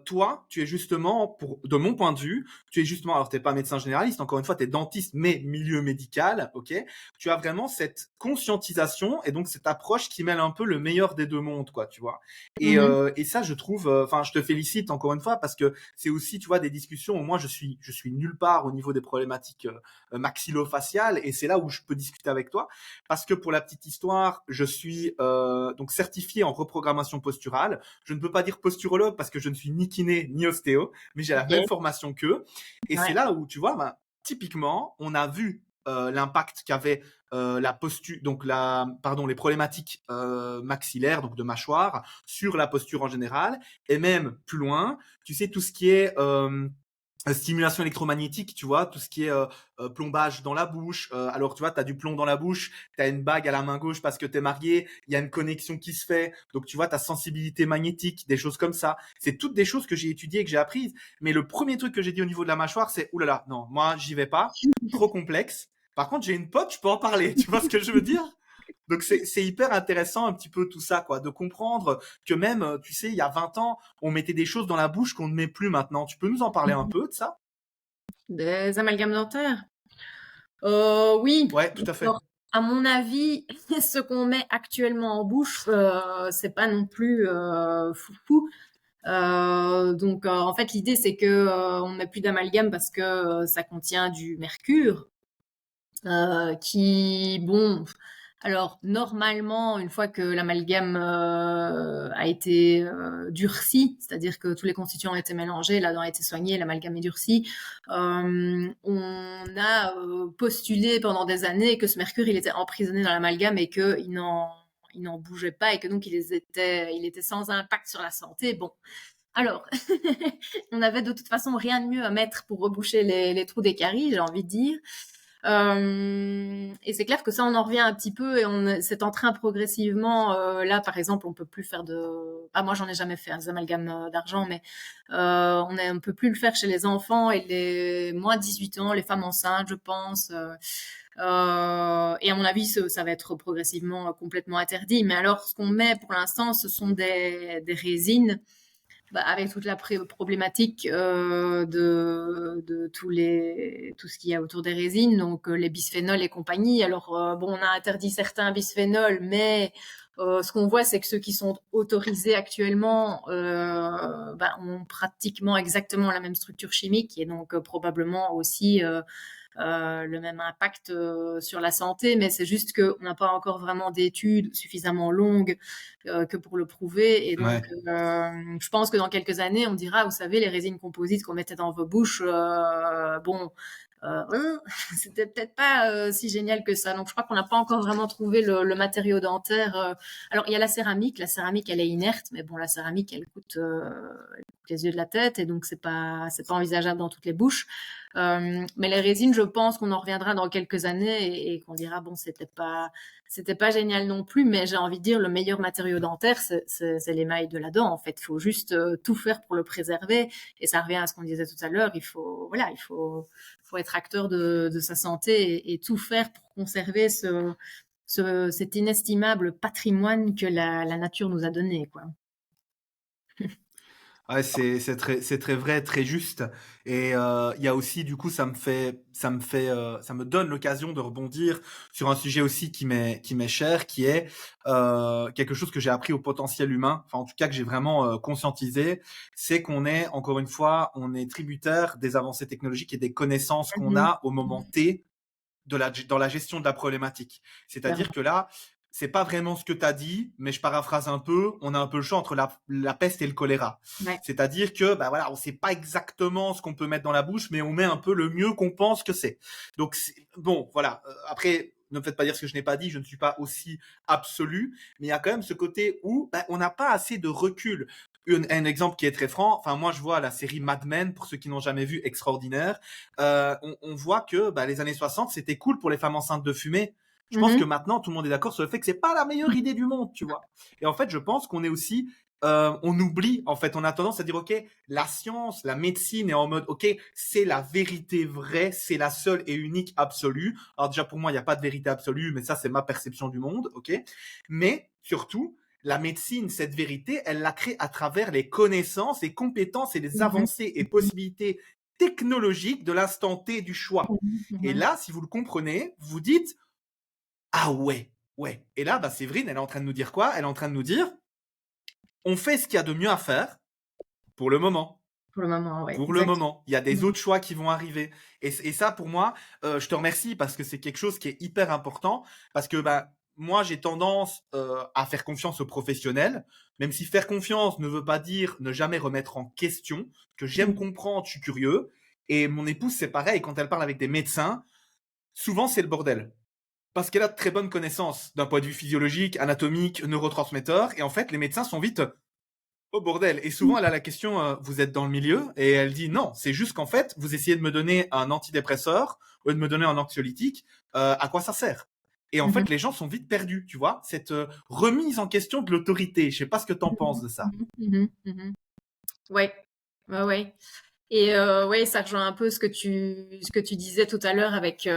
Toi, tu es justement, de mon point de vue, tu es justement, alors t'es pas médecin généraliste, encore une fois, tu es dentiste, mais milieu médical, ok. Tu as vraiment cette conscientisation et donc cette approche qui mêle un peu le meilleur des deux mondes, quoi, tu vois. Mhm. Et ça, je trouve, enfin, je te félicite encore une fois parce que c'est aussi, tu vois, des discussions où moi, je suis nulle part au niveau des problématiques maxillofaciales et c'est là où je peux discuter avec toi parce que pour la petite histoire, je suis donc certifié en reprogrammation posturale. Je ne peux pas dire posturologue parce que je ne suis ni kiné ni ostéo, mais j'ai la même Ok. formation qu'eux. Et c'est Ouais. là où, tu vois, bah, typiquement, on a vu l'impact qu'avait la posture, donc pardon, les problématiques maxillaires, donc de mâchoire, sur la posture en général, et même plus loin, tu sais, tout ce qui est stimulation électromagnétique, tu vois, tout ce qui est plombage dans la bouche. Alors, tu vois, tu as du plomb dans la bouche, tu as une bague à la main gauche parce que tu es marié, il y a une connexion qui se fait. Donc, tu vois, ta sensibilité magnétique, des choses comme ça. C'est toutes des choses que j'ai étudiées et que j'ai apprises. Mais le premier truc que j'ai dit au niveau de la mâchoire, c'est, oulala, non, moi, j'y vais pas. Trop complexe. Par contre, j'ai une pote, je peux en parler. Tu vois ce que je veux dire? Donc c'est hyper intéressant un petit peu tout ça, quoi, de comprendre que même, tu sais, il y a 20 ans, on mettait des choses dans la bouche qu'on ne met plus maintenant. Tu peux nous en parler un peu de ça? Des amalgames dentaires? Oui. Ouais, tout à fait. Alors, à mon avis, ce qu'on met actuellement en bouche, c'est pas non plus foufou. En fait, l'idée c'est que on met plus d'amalgame parce que ça contient du mercure, qui, bon, alors normalement, une fois que l'amalgame a été durci, c'est-à-dire que tous les constituants ont été mélangés, la dent a été soignée, l'amalgame est durci, on a postulé pendant des années que ce mercure il était emprisonné dans l'amalgame et il n'en bougeait pas et que donc il était sans impact sur la santé. Bon, alors, on avait de toute façon rien de mieux à mettre pour reboucher les trous des caries, j'ai envie de dire. Et c'est clair que ça, on en revient un petit peu et c'est en train progressivement. Là, par exemple, on peut plus faire de. Ah, moi, j'en ai jamais fait des amalgames d'argent, mais on peut plus le faire chez les enfants et les moins de 18 ans, les femmes enceintes, je pense. Et à mon avis, ça va être progressivement complètement interdit. Mais alors, ce qu'on met pour l'instant, ce sont des résines avec toute la problématique de tout ce qu'il y a autour des résines, donc les bisphénols et compagnie. Alors, bon, on a interdit certains bisphénols, mais ce qu'on voit, c'est que ceux qui sont autorisés actuellement ont pratiquement exactement la même structure chimique et donc probablement aussi le même impact sur la santé, mais c'est juste qu'on n'a pas encore vraiment d'études suffisamment longues que pour le prouver. Et donc, Ouais. je pense que dans quelques années, on dira, vous savez, les résines composites qu'on mettait dans vos bouches, bon, c'était peut-être pas si génial que ça. Donc, je crois qu'on n'a pas encore vraiment trouvé le matériau dentaire. Alors, il y a la céramique. La céramique, elle est inerte, mais bon, la céramique, elle coûte les yeux de la tête, et donc c'est pas envisageable dans toutes les bouches. Mais les résines, je pense qu'on en reviendra dans quelques années et qu'on dira bon, c'était pas génial non plus, mais j'ai envie de dire le meilleur matériau dentaire, c'est l'émail de la dent. En fait, il faut juste tout faire pour le préserver. Et ça revient à ce qu'on disait tout à l'heure. Il faut être acteur de sa santé et tout faire pour conserver cet inestimable patrimoine que la nature nous a donné, quoi. Ouais, c'est très vrai, très juste. Et il y a aussi, du coup, ça me donne l'occasion de rebondir sur un sujet aussi qui m'est cher, qui est quelque chose que j'ai appris au potentiel humain, enfin en tout cas que j'ai vraiment conscientisé, c'est qu'on est, encore une fois, on est tributaire des avancées technologiques et des connaissances qu'on Mhm. a au moment Mhm. T dans la gestion de la problématique. C'est-à-dire Clairement. que là, c'est pas vraiment ce que tu as dit, mais je paraphrase un peu, on a un peu le choix entre la peste et le choléra. Ouais. C'est-à-dire que, bah voilà, on sait pas exactement ce qu'on peut mettre dans la bouche, mais on met un peu le mieux qu'on pense que c'est. Donc, bon, voilà. Après, ne me faites pas dire ce que je n'ai pas dit, je ne suis pas aussi absolu, mais il y a quand même ce côté où bah, on n'a pas assez de recul. Un exemple qui est très franc, enfin moi je vois la série Mad Men, pour ceux qui n'ont jamais vu, extraordinaire, on voit que bah, les années 60, c'était cool pour les femmes enceintes de fumer. Je pense que Mhm. maintenant, tout le monde est d'accord sur le fait que c'est pas la meilleure idée du monde, tu vois. Et en fait, je pense qu'on est aussi, on oublie, en fait, on a tendance à dire, ok, la science, la médecine est en mode, ok, c'est la vérité vraie, c'est la seule et unique absolue. Alors déjà, pour moi, il n'y a pas de vérité absolue, mais ça, c'est ma perception du monde, ok. Mais surtout, la médecine, cette vérité, elle la crée à travers les connaissances, les compétences et les Mhm. avancées et possibilités technologiques de l'instant T du choix. Mhm. Et Mhm. là, si vous le comprenez, vous dites, ah ouais, ouais. Et là, bah, Séverine, elle est en train de nous dire quoi? Elle est en train de nous dire, on fait ce qu'il y a de mieux à faire pour le moment. Pour le moment, ouais, Pour le exact. moment. Il y a des Mhm. autres choix qui vont arriver. Et ça, pour moi, je te remercie parce que c'est quelque chose qui est hyper important. Parce que bah, moi, j'ai tendance à faire confiance aux professionnels, même si faire confiance ne veut pas dire ne jamais remettre en question, que j'aime Mhm. comprendre, je suis curieux. Et mon épouse, c'est pareil, quand elle parle avec des médecins, souvent c'est le bordel. Parce qu'elle a de très bonnes connaissances d'un point de vue physiologique, anatomique, neurotransmetteur. Et en fait, les médecins sont vite oh bordel. Et souvent, elle a la question, vous êtes dans le milieu? Et elle dit non, c'est juste qu'en fait, vous essayez de me donner un antidépresseur ou de me donner un anxiolytique. À quoi ça sert? Et en Mhm. fait, les gens sont vite perdus, tu vois, cette remise en question de l'autorité. Je sais pas ce que tu en penses de ça. Mhm. Mhm. Mhm. Ouais, ouais, ouais. Et ouais, ça rejoint un peu ce que tu disais tout à l'heure avec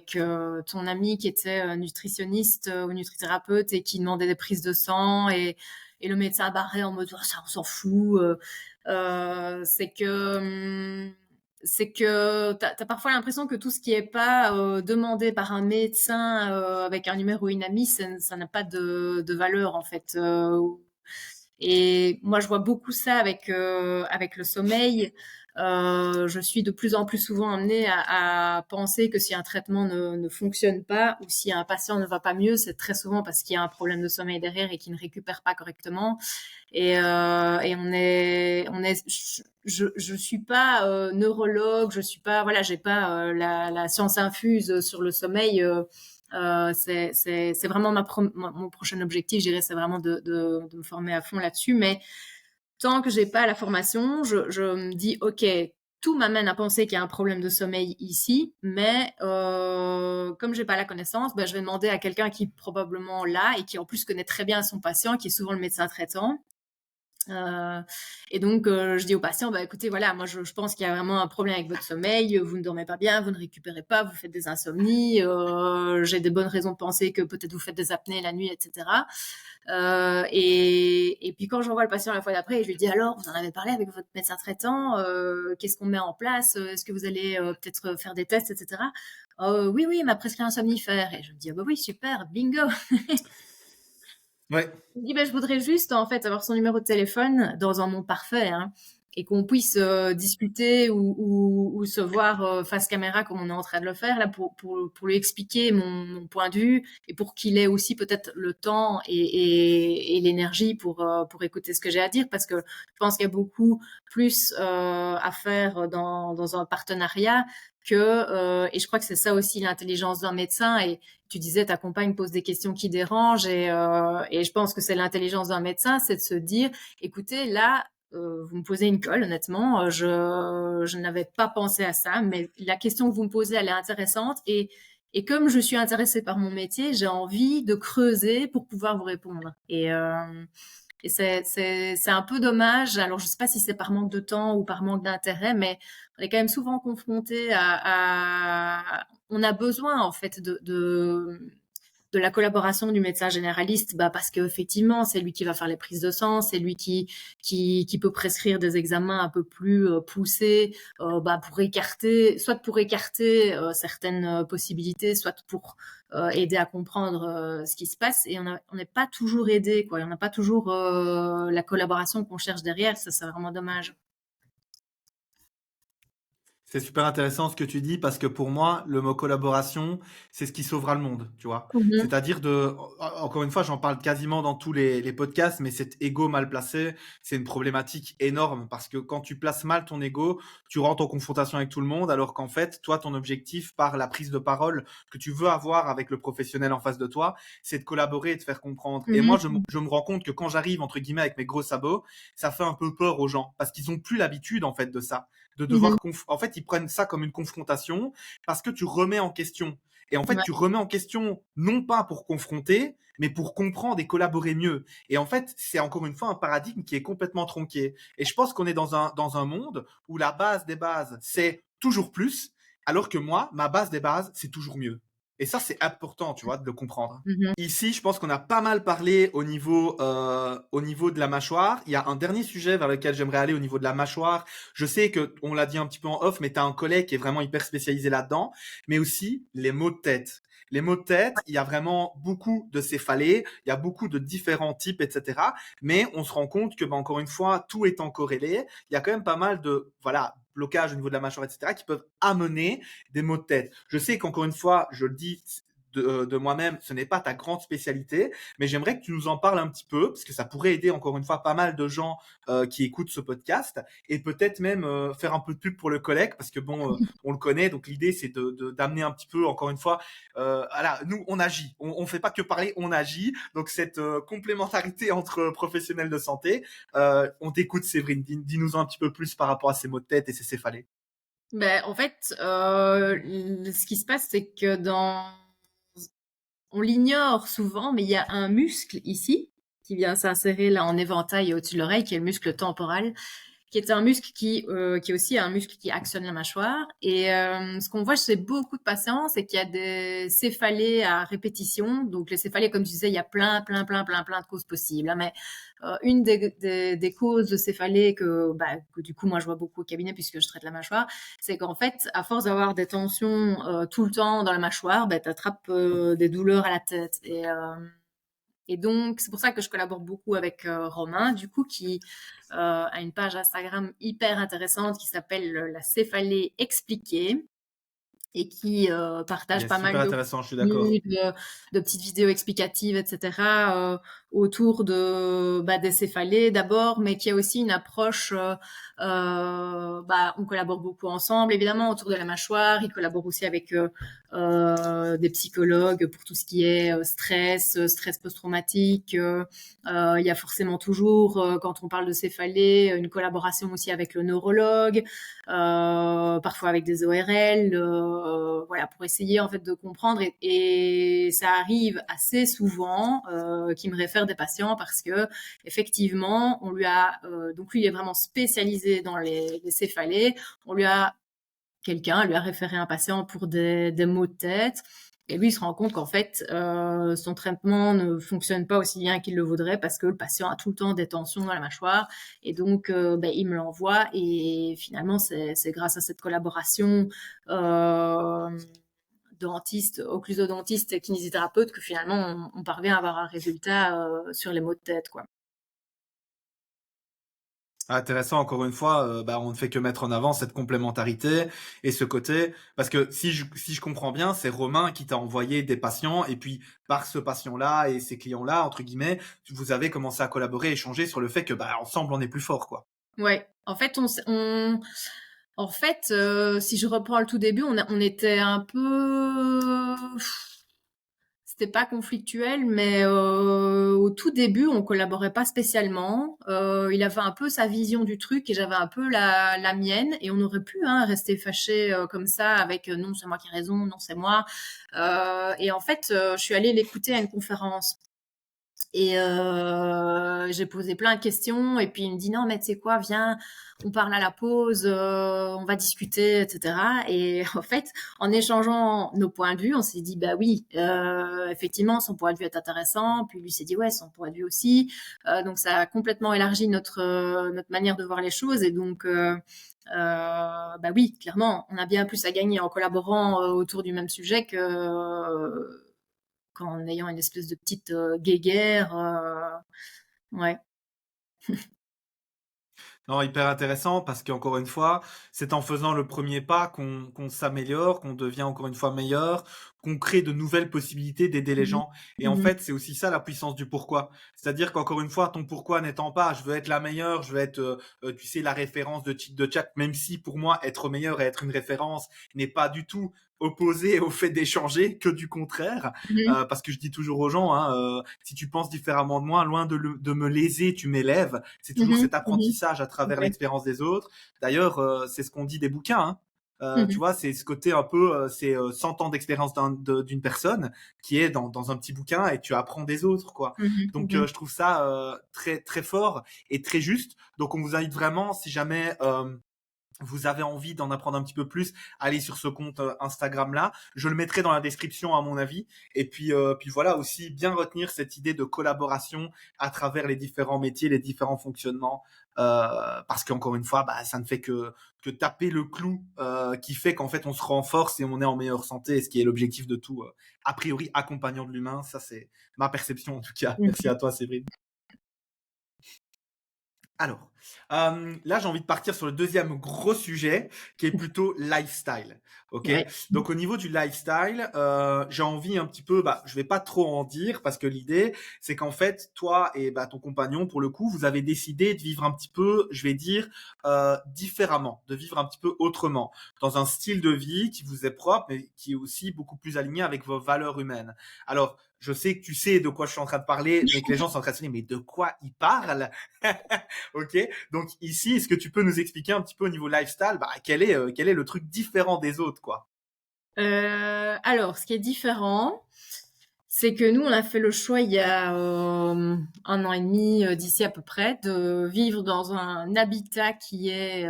ton ami qui était nutritionniste ou nutrithérapeute et qui demandait des prises de sang et le médecin barrait en mode ah, ça on s'en fout. C'est que t'as parfois l'impression que tout ce qui est pas demandé par un médecin avec un numéro UNAMI, ça n'a pas de valeur en fait. Et moi, je vois beaucoup ça avec le sommeil. Je suis de plus en plus souvent amenée à penser que si un traitement ne fonctionne pas ou si un patient ne va pas mieux, c'est très souvent parce qu'il y a un problème de sommeil derrière et qu'il ne récupère pas correctement. Et je suis pas neurologue, je suis pas, voilà, j'ai pas la science infuse sur le sommeil. C'est vraiment mon prochain objectif, je dirais, c'est vraiment de me former à fond là-dessus. Mais tant que j'ai pas la formation, je me dis, OK, tout m'amène à penser qu'il y a un problème de sommeil ici, mais comme j'ai pas la connaissance, ben, je vais demander à quelqu'un qui probablement l'a et qui en plus connaît très bien son patient, qui est souvent le médecin traitant. Euh, et donc, je dis aux patients, bah, écoutez, voilà, moi, je pense qu'il y a vraiment un problème avec votre sommeil. Vous ne dormez pas bien, vous ne récupérez pas, vous faites des insomnies. J'ai des bonnes raisons de penser que peut-être vous faites des apnées la nuit, etc. Et puis quand j'envoie le patient la fois d'après, je lui dis alors, vous en avez parlé avec votre médecin traitant, qu'est-ce qu'on met en place, est-ce que vous allez peut-être faire des tests, etc. Oui, oui, il m'a prescrit un somnifère. Et je me dis, ah bah oui, super, bingo. Ouais. Il me dit, ben, je voudrais juste en fait avoir son numéro de téléphone dans un monde parfait, hein, et qu'on puisse discuter ou se voir face caméra comme on est en train de le faire là pour lui expliquer mon point de vue et pour qu'il ait aussi peut-être le temps et l'énergie pour écouter ce que j'ai à dire parce que je pense qu'il y a beaucoup plus à faire dans un partenariat que et je crois que c'est ça aussi l'intelligence d'un médecin et tu disais ta compagne pose des questions qui dérangent et je pense que c'est l'intelligence d'un médecin, c'est de se dire, écoutez, là, vous me posez une colle, honnêtement, je n'avais pas pensé à ça, mais la question que vous me posez, elle est intéressante et comme je suis intéressée par mon métier, j'ai envie de creuser pour pouvoir vous répondre. Et c'est un peu dommage. Alors, je sais pas si c'est par manque de temps ou par manque d'intérêt, mais on est quand même souvent confronté on a besoin, en fait, de de la collaboration du médecin généraliste, parce que effectivement, c'est lui qui va faire les prises de sang, c'est lui qui peut prescrire des examens un peu plus poussés, pour écarter certaines possibilités, soit pour aider à comprendre ce qui se passe. Et on n'est pas toujours aidé, quoi. On n'a pas toujours la collaboration qu'on cherche derrière. Ça, c'est vraiment dommage. C'est super intéressant ce que tu dis parce que pour moi, le mot collaboration, c'est ce qui sauvera le monde, tu vois. Mhm. C'est-à-dire encore une fois, j'en parle quasiment dans tous les podcasts, mais cet ego mal placé, c'est une problématique énorme parce que quand tu places mal ton ego, tu rentres en confrontation avec tout le monde alors qu'en fait, toi, ton objectif par la prise de parole que tu veux avoir avec le professionnel en face de toi, c'est de collaborer et de faire comprendre. Et moi, Mhm. je me rends compte que quand j'arrive, entre guillemets, avec mes gros sabots, ça fait un peu peur aux gens parce qu'ils ont plus l'habitude, en fait, de ça de Mhm. devoir en fait ils prennent ça comme une confrontation parce que tu remets en question et en fait Ouais. tu remets en question non pas pour confronter mais pour comprendre et collaborer mieux et en fait c'est encore une fois un paradigme qui est complètement tronqué et je pense qu'on est dans un monde où la base des bases c'est toujours plus alors que moi ma base des bases c'est toujours mieux et ça c'est important tu vois de le comprendre. Mhm. Ici, je pense qu'on a pas mal parlé au niveau de la mâchoire. Il y a un dernier sujet vers lequel j'aimerais aller au niveau de la mâchoire. Je sais que on l'a dit un petit peu en off, mais tu as un collègue qui est vraiment hyper spécialisé là-dedans. Mais aussi les maux de tête. Les maux de tête, il y a vraiment beaucoup de céphalées, il y a beaucoup de différents types, etc. Mais on se rend compte que, encore une fois, tout étant corrélé, il y a quand même pas mal de blocages au niveau de la mâchoire, etc., qui peuvent amener des maux de tête. Je sais qu'encore une fois, je le dis de moi-même, ce n'est pas ta grande spécialité, mais j'aimerais que tu nous en parles un petit peu, parce que ça pourrait aider encore une fois pas mal de gens qui écoutent ce podcast, et peut-être même faire un peu de pub pour le collègue, parce que on le connaît, donc l'idée c'est d'amener un petit peu, encore une fois, voilà, nous on agit, on fait pas que parler, on agit, donc cette complémentarité entre professionnels de santé, on t'écoute Séverine, dis-nous un petit peu plus par rapport à ces maux de tête et ces céphalées. En fait, ce qui se passe, c'est que on l'ignore souvent, mais il y a un muscle ici qui vient s'insérer là en éventail au-dessus de l'oreille, qui est le muscle temporal, qui est un muscle qui est aussi un muscle qui actionne la mâchoire. Et ce qu'on voit chez beaucoup de patients, c'est qu'il y a des céphalées à répétition. Donc les céphalées, comme tu disais, il y a plein de causes possibles, hein. Mais une des causes de céphalées que du coup moi je vois beaucoup au cabinet puisque je traite la mâchoire, c'est qu'en fait, à force d'avoir des tensions tout le temps dans la mâchoire, tu attrapes des douleurs à la tête. Et donc, c'est pour ça que je collabore beaucoup avec Romain, du coup, qui a une page Instagram hyper intéressante qui s'appelle La céphalée expliquée et qui partage Yes, pas mal super de intéressant, je suis d'accord. contenus, de petites vidéos explicatives, etc., autour des céphalées d'abord, mais qui a aussi une approche. On collabore beaucoup ensemble, évidemment, autour de la mâchoire. Il collabore aussi avec des psychologues pour tout ce qui est stress post-traumatique. Il y a forcément toujours, quand on parle de céphalée, une collaboration aussi avec le neurologue, parfois avec des ORL, voilà, pour essayer en fait de comprendre. Et ça arrive assez souvent qu'il me réfère des patients parce que effectivement, on lui a donc lui il est vraiment spécialisé dans les céphalées. Quelqu'un lui a référé un patient pour des maux de tête. Et lui, il se rend compte qu'en fait, son traitement ne fonctionne pas aussi bien qu'il le voudrait parce que le patient a tout le temps des tensions dans la mâchoire. Et donc, il me l'envoie. Et finalement, c'est grâce à cette collaboration dentiste, occlusodontiste, kinésithérapeute que finalement, on parvient à avoir un résultat sur les maux de tête, quoi. Intéressant, encore une fois, on ne fait que mettre en avant cette complémentarité et ce côté, parce que si je comprends bien, c'est Romain qui t'a envoyé des patients, et puis par ce patient-là et ces clients-là, entre guillemets, vous avez commencé à collaborer, échanger sur le fait que ensemble on est plus fort, quoi. Ouais. En fait, si je reprends le tout début, on était un peu, c'était pas conflictuel, mais au tout début, on collaborait pas spécialement. Il avait un peu sa vision du truc et j'avais un peu la mienne, et on aurait pu rester fâchés comme ça avec non, c'est moi qui ai raison, non, c'est moi. Et en fait, je suis allée l'écouter à une conférence. Et j'ai posé plein de questions et puis il me dit: «Non mais tu sais quoi? Viens, on parle à la pause, on va discuter et cetera» et en fait, en échangeant nos points de vue, on s'est dit: «Bah oui, effectivement, son point de vue est intéressant». Puis lui s'est dit: «Ouais, son point de vue aussi». Donc ça a complètement élargi notre manière de voir les choses et donc bah oui, clairement, on a bien plus à gagner en collaborant, autour du même sujet qu'en ayant une espèce de petite guéguerre. Ouais. Non, hyper intéressant parce qu'encore une fois, c'est en faisant le premier pas qu'on s'améliore, qu'on devient encore une fois meilleur, qu'on crée de nouvelles possibilités d'aider les Mhm. gens. Et en Mhm. fait, c'est aussi ça la puissance du pourquoi. C'est-à-dire qu'encore une fois, ton pourquoi n'étant pas, je veux être la meilleure, je veux être, tu sais, la référence de chat, même si pour moi, être meilleur et être une référence n'est pas du tout opposé au fait d'échanger, que du contraire. Mhm. Parce que je dis toujours aux gens, hein, si tu penses différemment de moi, loin de me léser, tu m'élèves. C'est toujours Mhm. cet Mhm. apprentissage à travers Ouais. l'expérience des autres. D'ailleurs, c'est ce qu'on dit des bouquins. Hein. Tu Mhm. vois, c'est ce côté un peu, c'est 100 ans d'expérience d'une personne qui est dans un petit bouquin et tu apprends des autres, quoi. Mhm. Donc, Mhm. je trouve ça très très fort et très juste. Donc, on vous invite vraiment, si jamais vous avez envie d'en apprendre un petit peu plus, allez sur ce compte Instagram là. Je le mettrai dans la description à mon avis. Et puis voilà aussi bien retenir cette idée de collaboration à travers les différents métiers, les différents fonctionnements, parce qu'encore une fois, bah, ça ne fait que taper le clou qui fait qu'en fait on se renforce et on est en meilleure santé, ce qui est l'objectif de tout, a priori accompagnant de l'humain. Ça c'est ma perception en tout cas. Merci Mhm. à toi Séverine. Alors, là, j'ai envie de partir sur le deuxième gros sujet, qui est plutôt lifestyle. Ok. Ouais. Donc, au niveau du lifestyle, j'ai envie un petit peu, bah, je vais pas trop en dire parce que l'idée, c'est qu'en fait, toi et bah, ton compagnon, pour le coup, vous avez décidé de vivre un petit peu, je vais dire, différemment, de vivre un petit peu autrement, dans un style de vie qui vous est propre, mais qui est aussi beaucoup plus aligné avec vos valeurs humaines. Alors, je sais que tu sais de quoi je suis en train de parler, mais que les gens sont en train de se dire, mais de quoi il parle? Ok, donc ici, est-ce que tu peux nous expliquer un petit peu au niveau lifestyle, bah, quel est le truc différent des autres, quoi? Alors, ce qui est différent, c'est que nous, on a fait le choix il y a 1 an et demi, d'ici à peu près, de vivre dans un habitat qui est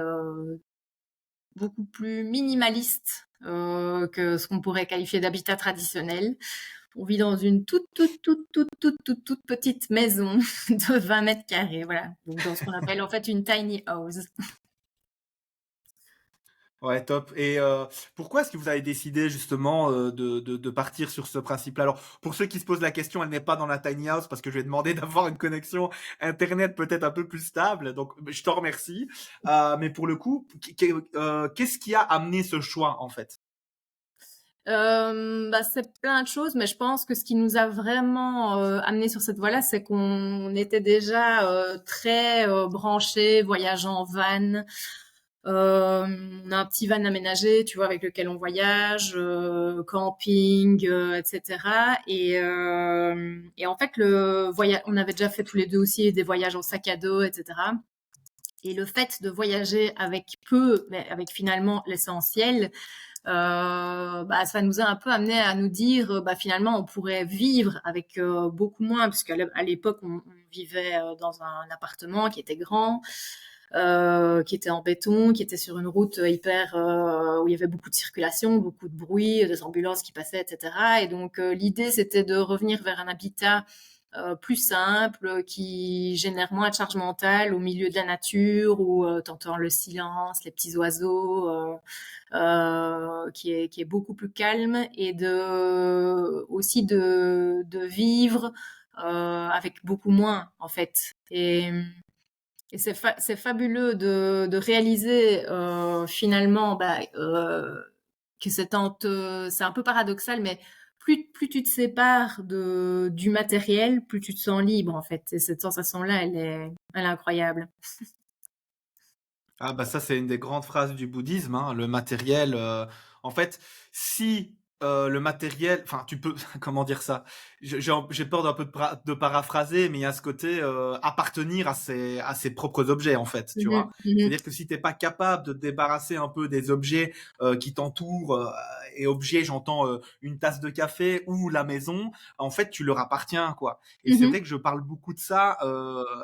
beaucoup plus minimaliste que ce qu'on pourrait qualifier d'habitat traditionnel. On vit dans une toute petite maison de 20 mètres carrés, voilà. Donc dans ce qu'on appelle en fait une tiny house. Ouais, top. Et pourquoi est-ce que vous avez décidé justement de partir sur ce principe-là? Alors, pour ceux qui se posent la question, elle n'est pas dans la tiny house parce que je vais demander d'avoir une connexion internet peut-être un peu plus stable. Donc, je te remercie. Mais pour le coup, qu'est-ce qui a amené ce choix en fait? Bah, c'est plein de choses, mais je pense que ce qui nous a vraiment amené sur cette voie-là, c'est qu'on était déjà très branchés, voyage en van. On a un petit van aménagé, tu vois, avec lequel on voyage, camping, etc. Et en fait, on avait déjà fait tous les deux aussi des voyages en sac à dos, etc. Et le fait de voyager avec peu, mais avec finalement l'essentiel, bah, ça nous a un peu amené à nous dire, bah, finalement, on pourrait vivre avec beaucoup moins, puisqu'à l'époque, on vivait dans un appartement qui était grand, qui était en béton, qui était sur une route hyper où il y avait beaucoup de circulation, beaucoup de bruit, des ambulances qui passaient, etc. Et donc l'idée c'était de revenir vers un habitat plus simple, qui génère moins de charge mentale au milieu de la nature où t'entends le silence, les petits oiseaux, qui est beaucoup plus calme et aussi de vivre avec beaucoup moins en fait. Et c'est fabuleux de réaliser finalement bah, que c'est un peu paradoxal, mais plus tu te sépares du matériel, plus tu te sens libre en fait. Et cette sensation-là, elle est incroyable. Ah bah ça c'est une des grandes phrases du bouddhisme, hein, le matériel. En fait, si Le matériel, enfin, tu peux, comment dire ça? J'ai peur d'un peu de paraphraser, mais il y a ce côté, appartenir à ses propres objets, en fait, tu Mmh vois? mh. C'est-à-dire que si t'es pas capable de te débarrasser un peu des objets, qui t'entourent, et objets, j'entends, une tasse de café ou la maison, en fait, tu leur appartiens, quoi. Et Mmh c'est mh. vrai que je parle beaucoup de ça,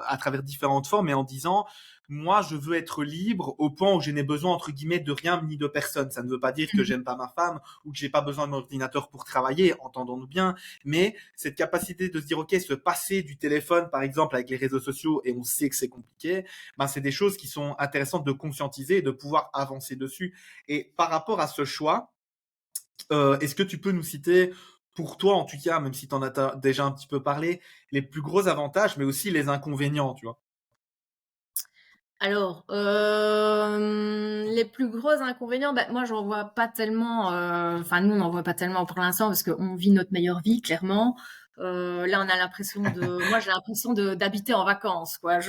à travers différentes formes et en disant: «Moi, je veux être libre au point où je n'ai besoin, entre guillemets, de rien ni de personne». Ça ne veut pas dire que Mmh. j'aime pas ma femme ou que j'ai pas besoin de mon ordinateur pour travailler, entendons-nous bien, mais cette capacité de se dire, ok, se passer du téléphone, par exemple, avec les réseaux sociaux, et on sait que c'est compliqué, ben, c'est des choses qui sont intéressantes de conscientiser et de pouvoir avancer dessus. Et par rapport à ce choix, est-ce que tu peux nous citer, pour toi en tout cas, même si tu en as déjà un petit peu parlé, les plus gros avantages, mais aussi les inconvénients, tu vois? Alors, les plus gros inconvénients, bah, moi, j'en vois pas tellement, enfin, nous, on n'en voit pas tellement pour l'instant parce qu'on vit notre meilleure vie, clairement. Là, on a l'impression de moi, j'ai l'impression de d'habiter en vacances, quoi.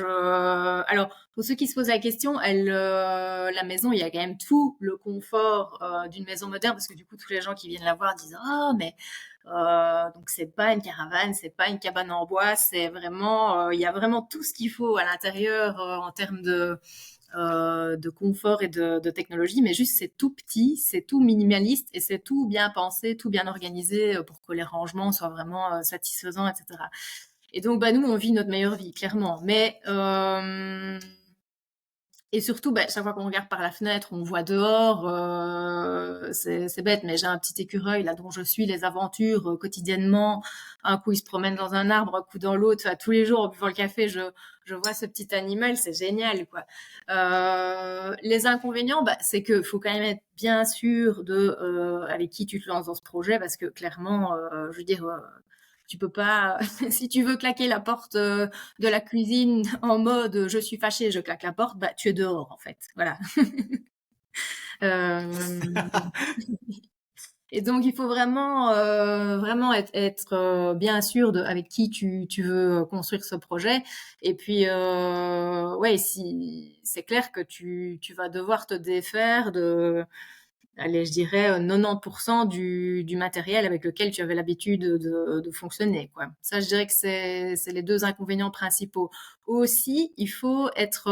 Alors, pour ceux qui se posent la question, la maison, il y a quand même tout le confort, d'une maison moderne parce que du coup, tous les gens qui viennent la voir disent: «Ah mais donc c'est pas une caravane, c'est pas une cabane en bois, c'est vraiment, il y a vraiment tout ce qu'il faut à l'intérieur en termes de confort et de technologie, mais juste c'est tout petit, c'est tout minimaliste et c'est tout bien pensé, tout bien organisé pour que les rangements soient vraiment satisfaisants, etc. Et donc bah nous on vit notre meilleure vie clairement, mais et surtout, bah, chaque fois qu'on regarde par la fenêtre, on voit dehors. C'est bête, mais j'ai un petit écureuil là dont je suis les aventures quotidiennement. Un coup, il se promène dans un arbre, un coup dans l'autre. Enfin, tous les jours, en buvant le café, je vois ce petit animal. C'est génial, quoi. Les inconvénients, bah, c'est que faut quand même être bien sûr de avec qui tu te lances dans ce projet, parce que clairement, je veux dire. Tu peux pas, si tu veux claquer la porte de la cuisine en mode je suis fâchée, je claque la porte, bah tu es dehors en fait. Voilà. Euh, et donc il faut vraiment, vraiment être bien sûr avec qui tu veux construire ce projet. Et puis ouais, si c'est clair que tu vas devoir te défaire de allez, je dirais 90% du matériel avec lequel tu avais l'habitude de fonctionner, quoi. Ça, je dirais que c'est les deux inconvénients principaux. Aussi, il faut être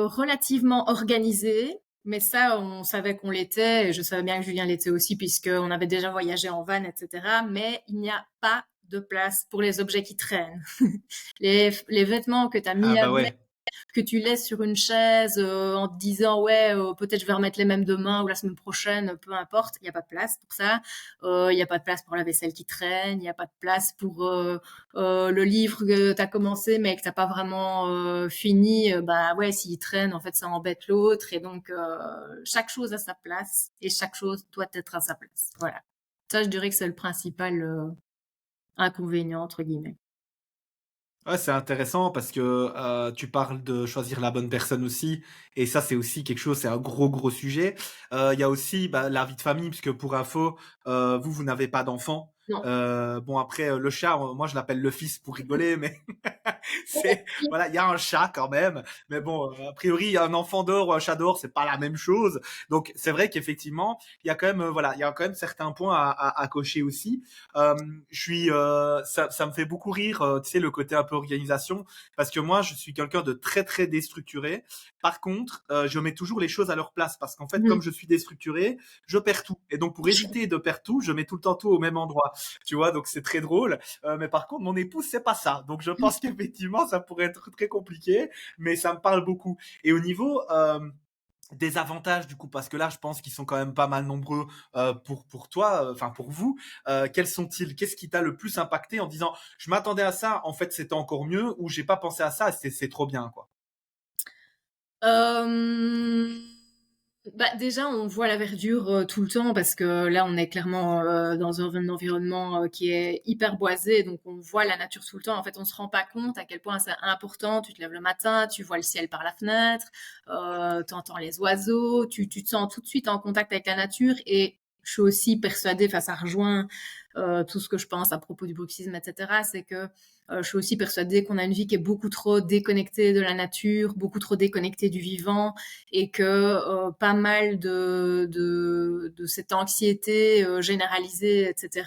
relativement organisé. Mais ça, on savait qu'on l'était. Et je savais bien que Julien l'était aussi puisqu'on avait déjà voyagé en van, etc. Mais il n'y a pas de place pour les objets qui traînent. Les vêtements que tu as Ah mis bah avec, ouais. que tu laisses sur une chaise en te disant ouais peut-être je vais remettre les mêmes demain ou la semaine prochaine, peu importe, il n'y a pas de place pour ça. Il n'y a pas de place pour la vaisselle qui traîne, il n'y a pas de place pour le livre que tu as commencé mais que tu n'as pas vraiment fini. Bah ouais, s'il traîne, en fait ça embête l'autre. Et donc chaque chose a sa place et chaque chose doit être à sa place. Voilà. Ça, je dirais que c'est le principal inconvénient, entre guillemets. Ouais, c'est intéressant parce que tu parles de choisir la bonne personne aussi, et ça c'est aussi quelque chose, c'est un gros sujet. Il y a aussi bah, la vie de famille, puisque pour info, vous n'avez pas d'enfant. Non. Bon après le chat, moi je l'appelle le fils pour rigoler, mais c'est voilà, il y a un chat quand même, mais bon a priori un enfant dehors ou un chat dehors c'est pas la même chose. Donc c'est vrai qu'effectivement il y a quand même voilà, il y a quand même certains points à cocher aussi. Euh, ça me fait beaucoup rire, tu sais, le côté un peu organisation, parce que moi, je suis quelqu'un de très déstructuré. Par contre, je mets toujours les choses à leur place, parce qu'en fait, comme Mhm. je suis déstructuré, je perds tout. Et donc, pour éviter de perdre tout, je mets tout le temps tout au même endroit. Tu vois, donc c'est très drôle. Mais par contre, mon épouse, c'est pas ça. Donc, je pense qu'effectivement, ça pourrait être très compliqué, mais ça me parle beaucoup. Et au niveau des avantages du coup, parce que là je pense qu'ils sont quand même pas mal nombreux pour toi, enfin pour vous, quels sont-ils? Qu'est-ce qui t'a le plus impacté en disant je m'attendais à ça, en fait c'était encore mieux, ou j'ai pas pensé à ça, c'est trop bien quoi? Euh, Bah, déjà, on voit la verdure tout le temps parce que là, on est clairement dans un environnement qui est hyper boisé, donc on voit la nature tout le temps. En fait, on se rend pas compte à quel point c'est important. Tu te lèves le matin, tu vois le ciel par la fenêtre, tu entends les oiseaux, tu te sens tout de suite en contact avec la nature. Et je suis aussi persuadée, enfin, ça rejoint tout ce que je pense à propos du bruxisme, etc. C'est que je suis aussi persuadée qu'on a une vie qui est beaucoup trop déconnectée de la nature, beaucoup trop déconnectée du vivant, et que pas mal de cette anxiété généralisée, etc.,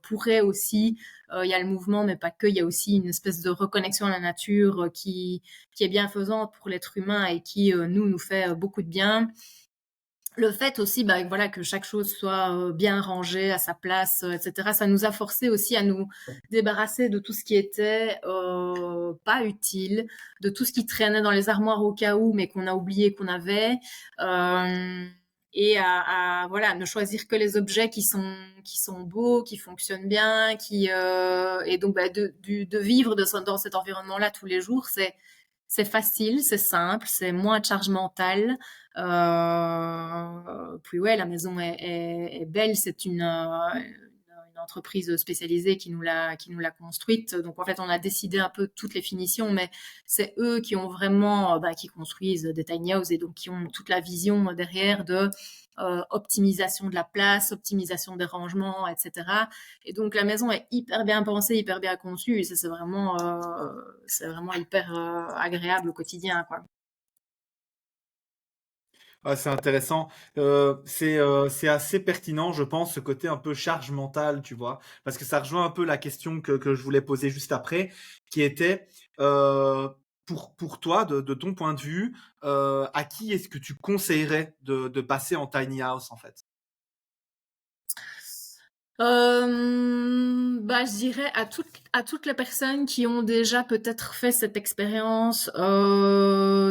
pourrait aussi, il y a le mouvement, mais pas que, il y a aussi une espèce de reconnexion à la nature qui est bienfaisante pour l'être humain et qui, nous fait beaucoup de bien. Le fait aussi, bah, voilà, que chaque chose soit bien rangée à sa place, etc. Ça nous a forcé aussi à nous débarrasser de tout ce qui était pas utile, de tout ce qui traînait dans les armoires au cas où, mais qu'on a oublié qu'on avait, et voilà, ne choisir que les objets qui sont beaux, qui fonctionnent bien, et donc bah, de vivre dans cet environnement-là tous les jours, c'est facile, c'est simple, c'est moins de charge mentale. Puis ouais, la maison est belle. C'est une entreprise spécialisée qui nous l'a construite. Donc en fait, on a décidé un peu toutes les finitions, mais c'est eux qui ont vraiment, qui construisent des tiny houses et donc qui ont toute la vision derrière de optimisation de la place, optimisation des rangements, etc. Et donc la maison est hyper bien pensée, hyper bien conçue. Et ça, c'est vraiment hyper agréable au quotidien, quoi. Ah, c'est intéressant. C'est assez pertinent, je pense, ce côté un peu charge mentale, tu vois, parce que ça rejoint un peu la question que je voulais poser juste après, qui était euh, pour toi, de ton point de vue, à qui est-ce que tu conseillerais de passer en tiny house en fait? Je dirais à toutes les personnes qui ont déjà peut-être fait cette expérience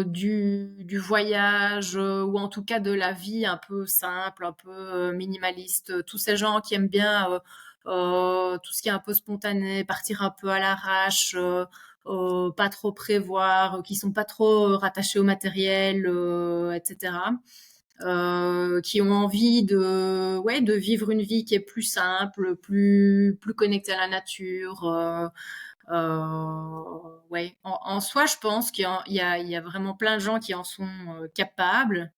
du voyage ou en tout cas de la vie un peu simple, un peu minimaliste, tous ces gens qui aiment bien tout ce qui est un peu spontané, partir un peu à l'arrache, pas trop prévoir, qui sont pas trop rattachés au matériel, etc. Qui ont envie de vivre une vie qui est plus simple, plus connectée à la nature. Ouais. En soi, je pense qu'il y a vraiment plein de gens qui en sont capables,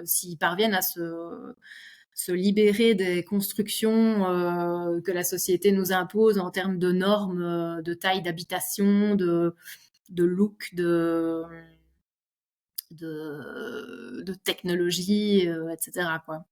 s'ils parviennent à se libérer des constructions que la société nous impose en termes de normes, de taille d'habitation, de look, de technologie, etc., quoi.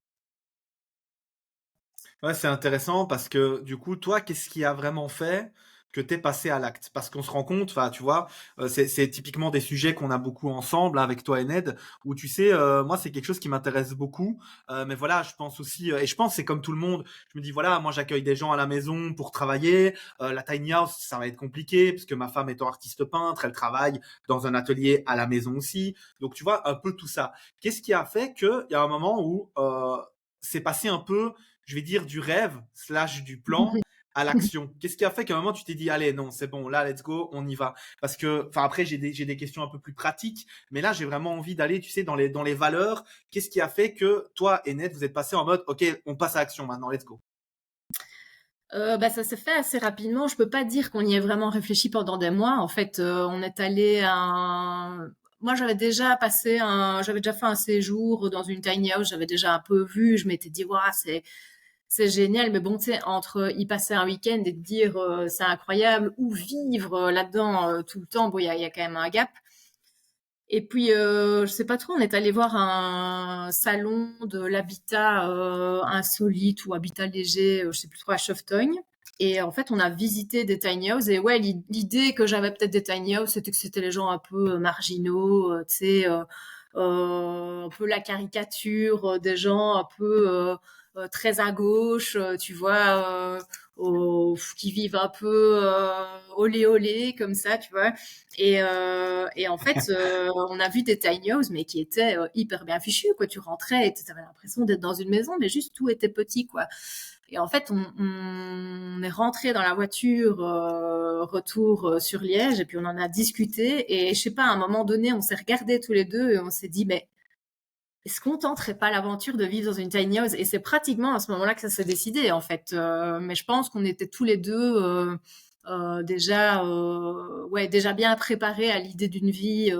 Ouais, c'est intéressant parce que du coup, toi, qu'est-ce qui a vraiment fait que t'es passé à l'acte? Parce qu'on se rend compte, enfin, tu vois, c'est typiquement des sujets qu'on a beaucoup ensemble hein, avec toi et Ned, où tu sais, moi, c'est quelque chose qui m'intéresse beaucoup. Mais voilà, je pense aussi, et je pense c'est comme tout le monde. Je me dis voilà, moi, j'accueille des gens à la maison pour travailler. La tiny house, ça va être compliqué parce que ma femme étant artiste peintre, elle travaille dans un atelier à la maison aussi. Donc, tu vois, un peu tout ça. Qu'est-ce qui a fait qu'il y a un moment où c'est passé un peu je vais dire, du rêve, slash du plan à l'action? Qu'est-ce qui a fait qu'à un moment tu t'es dit, allez, non, c'est bon, là, let's go, on y va? Parce que, enfin, après, j'ai des questions un peu plus pratiques, mais là, j'ai vraiment envie d'aller, tu sais, dans les valeurs. Qu'est-ce qui a fait que toi et Ned, vous êtes passés en mode, OK, on passe à l'action maintenant, let's go? Ça s'est fait assez rapidement. Je peux pas dire qu'on y ait vraiment réfléchi pendant des mois. En fait, on est allé moi, j'avais déjà fait un séjour dans une tiny house. J'avais déjà un peu vu. Je m'étais dit, waouh, c'est génial. Mais bon, tu sais, entre y passer un week-end et te dire, c'est incroyable, ou vivre là-dedans tout le temps, bon, il y a quand même un gap. Et puis, je sais pas trop, on est allé voir un salon de l'habitat insolite ou habitat léger, je sais plus trop, à Shoftogne. Et en fait, on a visité des tiny houses. Et ouais, l'idée que j'avais peut-être des tiny houses, c'était que c'était les gens un peu marginaux, tu sais, un peu la caricature des gens un peu très à gauche, tu vois, qui vivent un peu olé olé comme ça, tu vois. Et en fait, on a vu des tiny houses, mais qui étaient hyper bien fichus, quoi. Tu rentrais et tu avais l'impression d'être dans une maison, mais juste tout était petit, quoi. Et en fait, on est rentré dans la voiture retour sur Liège, et puis on en a discuté. Et je sais pas, à un moment donné, on s'est regardés tous les deux et on s'est dit, mais est-ce qu'on tenterait pas l'aventure de vivre dans une tiny house? Et c'est pratiquement à ce moment-là que ça s'est décidé, en fait. Mais je pense qu'on était tous les deux déjà bien préparé à l'idée d'une vie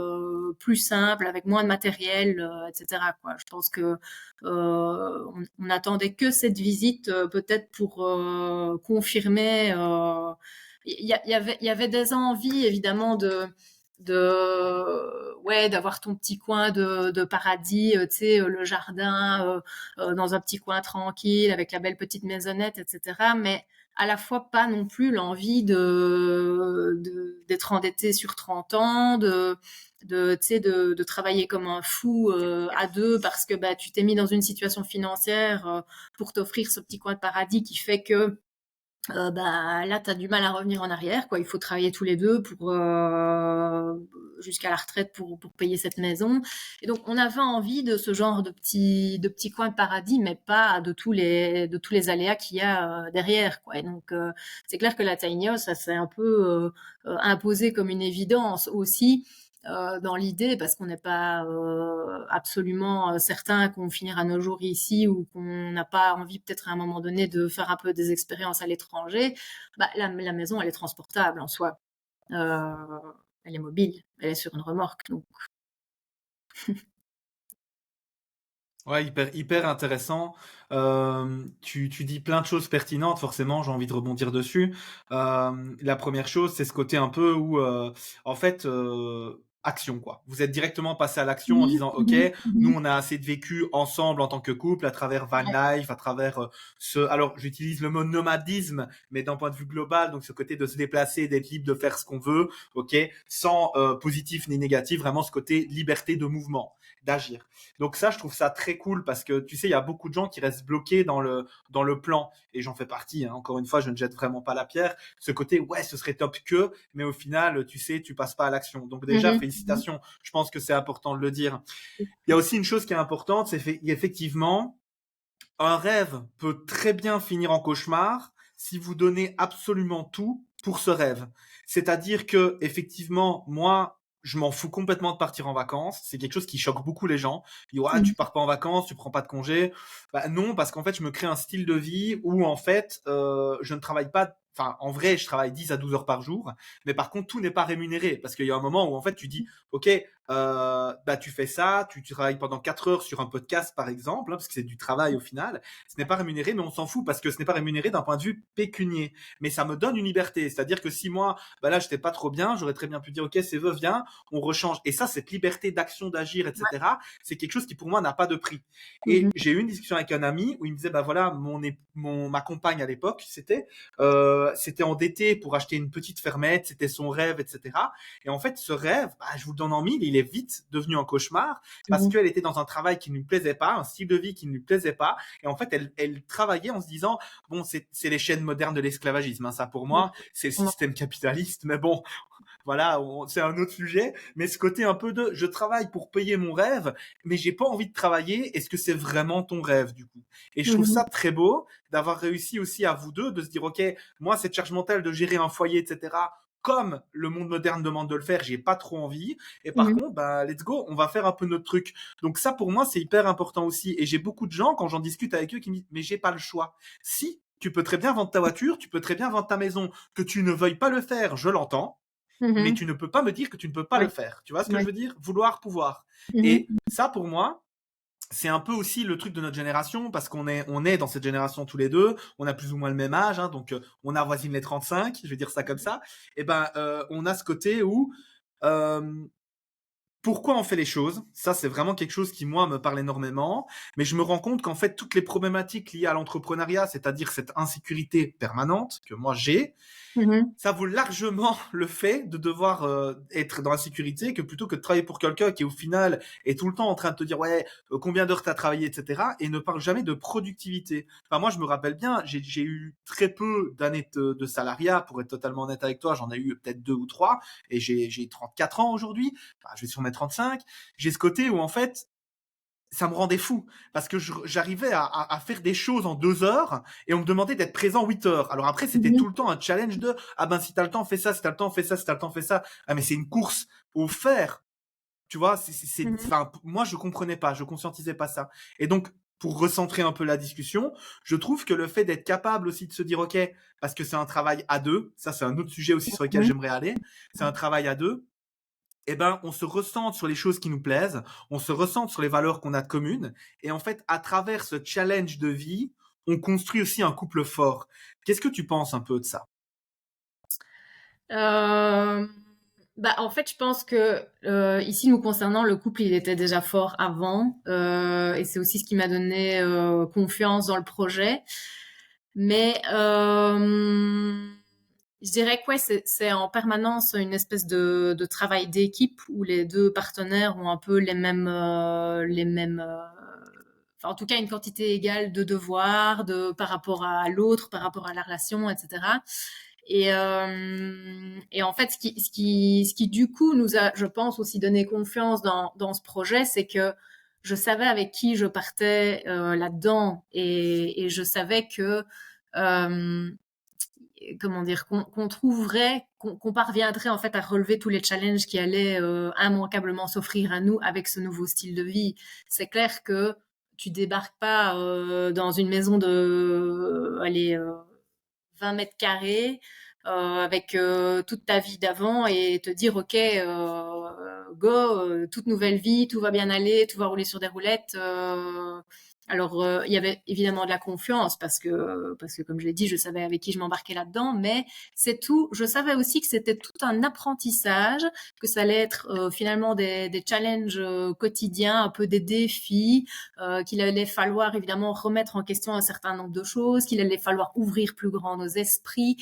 plus simple, avec moins de matériel, etc., quoi. Je pense que on attendait que cette visite, peut-être pour confirmer. Il y avait des envies évidemment d'avoir ton petit coin de paradis, tu sais, le jardin, dans un petit coin tranquille avec la belle petite maisonnette, etc. Mais à la fois pas non plus l'envie d'être endetté sur 30 ans, tu sais, de travailler comme un fou à deux parce que bah, tu t'es mis dans une situation financière pour t'offrir ce petit coin de paradis qui fait que bah, là, tu as du mal à revenir en arrière, quoi. Il faut travailler tous les deux pour jusqu'à la retraite pour payer cette maison. Et donc, on avait envie de ce genre de petits coins de paradis, mais pas de tous les aléas qu'il y a derrière, quoi. Et donc, c'est clair que la tiny house, ça s'est un peu imposé comme une évidence aussi. Dans l'idée, parce qu'on n'est pas absolument certain qu'on finira nos jours ici ou qu'on n'a pas envie peut-être à un moment donné de faire un peu des expériences à l'étranger, bah, la maison, elle est transportable en soi. Euh, Elle est mobile, elle est sur une remorque. Donc. Ouais, hyper intéressant. Tu dis plein de choses pertinentes, forcément, j'ai envie de rebondir dessus. La première chose, c'est ce côté un peu où, en fait, action, quoi. Vous êtes directement passé à l'action en Oui, disant, OK, mhm, nous, mhm. on a assez de vécu ensemble en tant que couple, à travers van Ouais. life, à travers alors, j'utilise le mot nomadisme, mais d'un point de vue global, donc ce côté de se déplacer, d'être libre de faire ce qu'on veut, OK, sans positif ni négatif, vraiment ce côté liberté de mouvement, d'agir. Donc ça, je trouve ça très cool parce que tu sais, il y a beaucoup de gens qui restent bloqués dans le plan et j'en fais partie. Hein. Encore une fois, je ne jette vraiment pas la pierre. Ce côté, ouais, ce serait top que, mais au final, tu sais, tu passes pas à l'action. Donc déjà, Mhm, mhm. félicitations. Je pense que c'est important de le dire. Il y a aussi une chose qui est importante, c'est effectivement, un rêve peut très bien finir en cauchemar si vous donnez absolument tout pour ce rêve. C'est-à-dire que, effectivement, moi, je m'en fous complètement de partir en vacances. C'est quelque chose qui choque beaucoup les gens. Ils disent, ouais, tu pars pas en vacances, tu prends pas de congé. Bah, non, parce qu'en fait, je me crée un style de vie où, en fait, je ne travaille pas. Enfin, en vrai, je travaille 10 à 12 heures par jour. Mais par contre, tout n'est pas rémunéré. Parce qu'il y a un moment où, en fait, tu dis, OK, bah, tu fais ça, tu travailles pendant 4 heures sur un podcast, par exemple, hein, parce que c'est du travail au final. Ce n'est pas rémunéré, mais on s'en fout parce que ce n'est pas rémunéré d'un point de vue pécunier. Mais ça me donne une liberté. C'est-à-dire que si moi, bah là, j'étais pas trop bien, j'aurais très bien pu dire, OK, c'est viens, on rechange. Et ça, cette liberté d'action, d'agir, etc., c'est quelque chose qui pour moi n'a pas de prix. Mhm, Et j'ai eu une discussion avec un ami où il me disait, bah voilà, ma compagne à l'époque, c'était endetté pour acheter une petite fermette, c'était son rêve, etc. Et en fait, ce rêve, bah, je vous le donne en mille, il est vite devenu un cauchemar parce mhm, qu'elle était dans un travail qui ne lui plaisait pas, un style de vie qui ne lui plaisait pas. Et en fait, elle travaillait en se disant, bon, c'est les chaînes modernes de l'esclavagisme. Hein, ça, pour mhm. moi, c'est le système capitaliste. Mais bon, voilà, c'est un autre sujet. Mais ce côté un peu de, je travaille pour payer mon rêve, mais j'ai pas envie de travailler. Est-ce que c'est vraiment ton rêve, du coup? Et je trouve Mhm, ça très beau d'avoir réussi aussi à vous deux de se dire, OK, moi, cette charge mentale de gérer un foyer, etc., comme le monde moderne demande de le faire, j'ai pas trop envie. Et par mhm, contre, bah, let's go, on va faire un peu notre truc. Donc ça, pour moi, c'est hyper important aussi. Et j'ai beaucoup de gens, quand j'en discute avec eux, qui me disent, mais j'ai pas le choix. Si, tu peux très bien vendre ta voiture, tu peux très bien vendre ta maison. Que tu ne veuilles pas le faire, je l'entends, mais mhm. tu ne peux pas me dire que tu ne peux pas le Ouais, faire. Tu vois ce que je ouais. veux dire? Vouloir, pouvoir. Et Mhm, ça, pour moi, c'est un peu aussi le truc de notre génération parce qu'on est dans cette génération tous les deux, on a plus ou moins le même âge, hein, donc on avoisine les 35, je vais dire ça comme ça. Et ben on a ce côté où euh, pourquoi on fait les choses, ça c'est vraiment quelque chose qui moi me parle énormément, mais je me rends compte qu'en fait toutes les problématiques liées à l'entrepreneuriat, c'est-à-dire cette insécurité permanente que moi j'ai, mhm, ça vaut largement le fait de devoir être dans la sécurité que plutôt que de travailler pour quelqu'un qui au final est tout le temps en train de te dire ouais combien d'heures t'as travaillé, etc., et ne parle jamais de productivité. Enfin moi je me rappelle bien, j'ai eu très peu d'années de salariat, pour être totalement honnête avec toi, j'en ai eu peut-être 2 ou 3, et j'ai 34 ans aujourd'hui, enfin, je vais sur mes 35. J'ai ce côté où en fait ça me rendait fou parce que j'arrivais à faire des choses en 2 heures et on me demandait d'être présent 8 heures. Alors après, c'était mhm, tout le temps un challenge de ah ben si t'as le temps, fais ça, si t'as le temps, fais ça, si t'as le temps, fais ça. Ah mais c'est une course au faire. Tu vois, mhm, enfin, moi je comprenais pas, je conscientisais pas ça. Et donc pour recentrer un peu la discussion, je trouve que le fait d'être capable aussi de se dire, OK, parce que c'est un travail à deux, ça c'est un autre sujet aussi sur lequel Mhm. j'aimerais aller, c'est un travail à deux, eh ben, on se ressente sur les choses qui nous plaisent, on se ressente sur les valeurs qu'on a de communes, et en fait, à travers ce challenge de vie, on construit aussi un couple fort. Qu'est-ce que tu penses un peu de ça? Euh, Bah, en fait, je pense que ici, nous concernant, le couple, il était déjà fort avant, et c'est aussi ce qui m'a donné confiance dans le projet. Mais je dirais que ouais, c'est en permanence une espèce de travail d'équipe où les deux partenaires ont un peu enfin, en tout cas, une quantité égale de devoirs, par rapport à l'autre, par rapport à la relation, etc. Et en fait, ce qui du coup nous a, je pense, aussi donné confiance dans ce projet, c'est que je savais avec qui je partais là-dedans et je savais que euh, comment dire qu'on trouverait, qu'on parviendrait en fait à relever tous les challenges qui allaient immanquablement s'offrir à nous avec ce nouveau style de vie. C'est clair que tu débarques pas dans une maison de allez 20 mètres carrés avec toute ta vie d'avant et te dire ok go toute nouvelle vie, tout va bien aller, tout va rouler sur des roulettes. Alors il y avait évidemment de la confiance parce que comme je l'ai dit, je savais avec qui je m'embarquais là-dedans, mais c'est tout. Je savais aussi que c'était tout un apprentissage, que ça allait être finalement des challenges quotidiens, un peu des défis, qu'il allait falloir évidemment remettre en question un certain nombre de choses, qu'il allait falloir ouvrir plus grand nos esprits,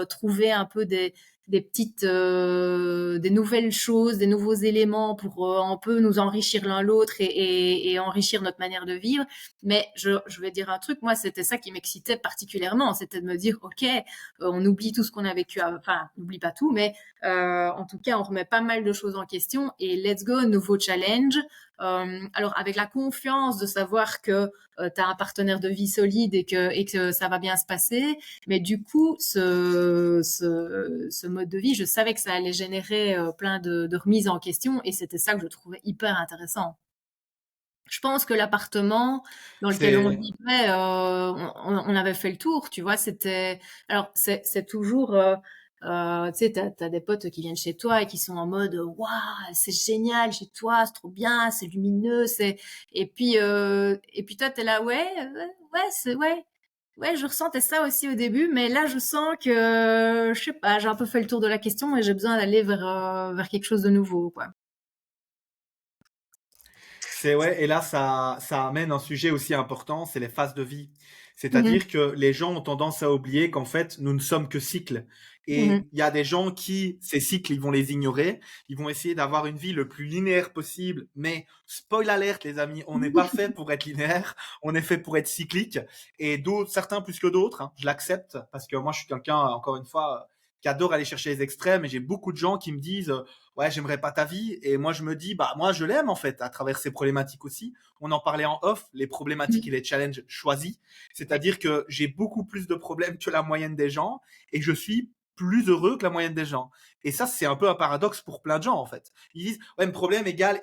trouver un peu des nouvelles choses, des nouveaux éléments pour un peu nous enrichir l'un l'autre et enrichir notre manière de vivre. Mais je vais dire un truc, moi c'était ça qui m'excitait particulièrement, c'était de me dire ok, on oublie tout ce qu'on a vécu, enfin on n'oublie pas tout, mais en tout cas on remet pas mal de choses en question et let's go, nouveau challenge. Alors avec la confiance de savoir que tu as un partenaire de vie solide et que ça va bien se passer, mais du coup ce mode de vie, je savais que ça allait générer plein de remises en question et c'était ça que je trouvais hyper intéressant. Je pense que l'appartement dans lequel on C'est vivait, on avait fait le tour, tu vois. Alors c'est toujours, tu sais, t'as des potes qui viennent chez toi et qui sont en mode, waouh, c'est génial chez toi, c'est trop bien, c'est lumineux, et puis toi t'es là, ouais, ouais, je ressentais ça aussi au début, mais là je sens que, je sais pas, j'ai un peu fait le tour de la question et j'ai besoin d'aller vers quelque chose de nouveau, quoi. C'est ouais, et là ça amène un sujet aussi important, c'est les phases de vie. Mhm, C'est-à-dire que les gens ont tendance à oublier qu'en fait, nous ne sommes que cycles. mhm, Et il y a des gens qui, ces cycles, ils vont les ignorer. Ils vont essayer d'avoir une vie le plus linéaire possible. Mais spoil alert, les amis, on n'est pas fait pour être linéaire. On est fait pour être cyclique. Et d'autres, certains plus que d'autres, hein, je l'accepte parce que moi, je suis quelqu'un, encore une fois, qui adore aller chercher les extrêmes. Et j'ai beaucoup de gens qui me disent, ouais, j'aimerais pas ta vie. Et moi, je me dis, bah, moi, je l'aime, en fait, à travers ces problématiques aussi. On en parlait en off, les problématiques et mhm. les challenges choisis. Ouais. C'est-à-dire que j'ai beaucoup plus de problèmes que la moyenne des gens et je suis plus heureux que la moyenne des gens. Et ça, c'est un peu un paradoxe pour plein de gens, en fait. Ils disent, ouais, mais problème égale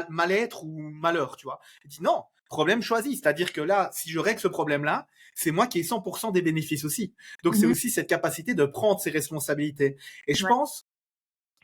mal-être ou malheur, tu vois. Je dis, non, problème choisi. C'est-à-dire que là, si je règle ce problème-là, c'est moi qui ai 100% des bénéfices aussi. Donc, c'est Mhm. aussi cette capacité de prendre ses responsabilités. Et je Ouais. pense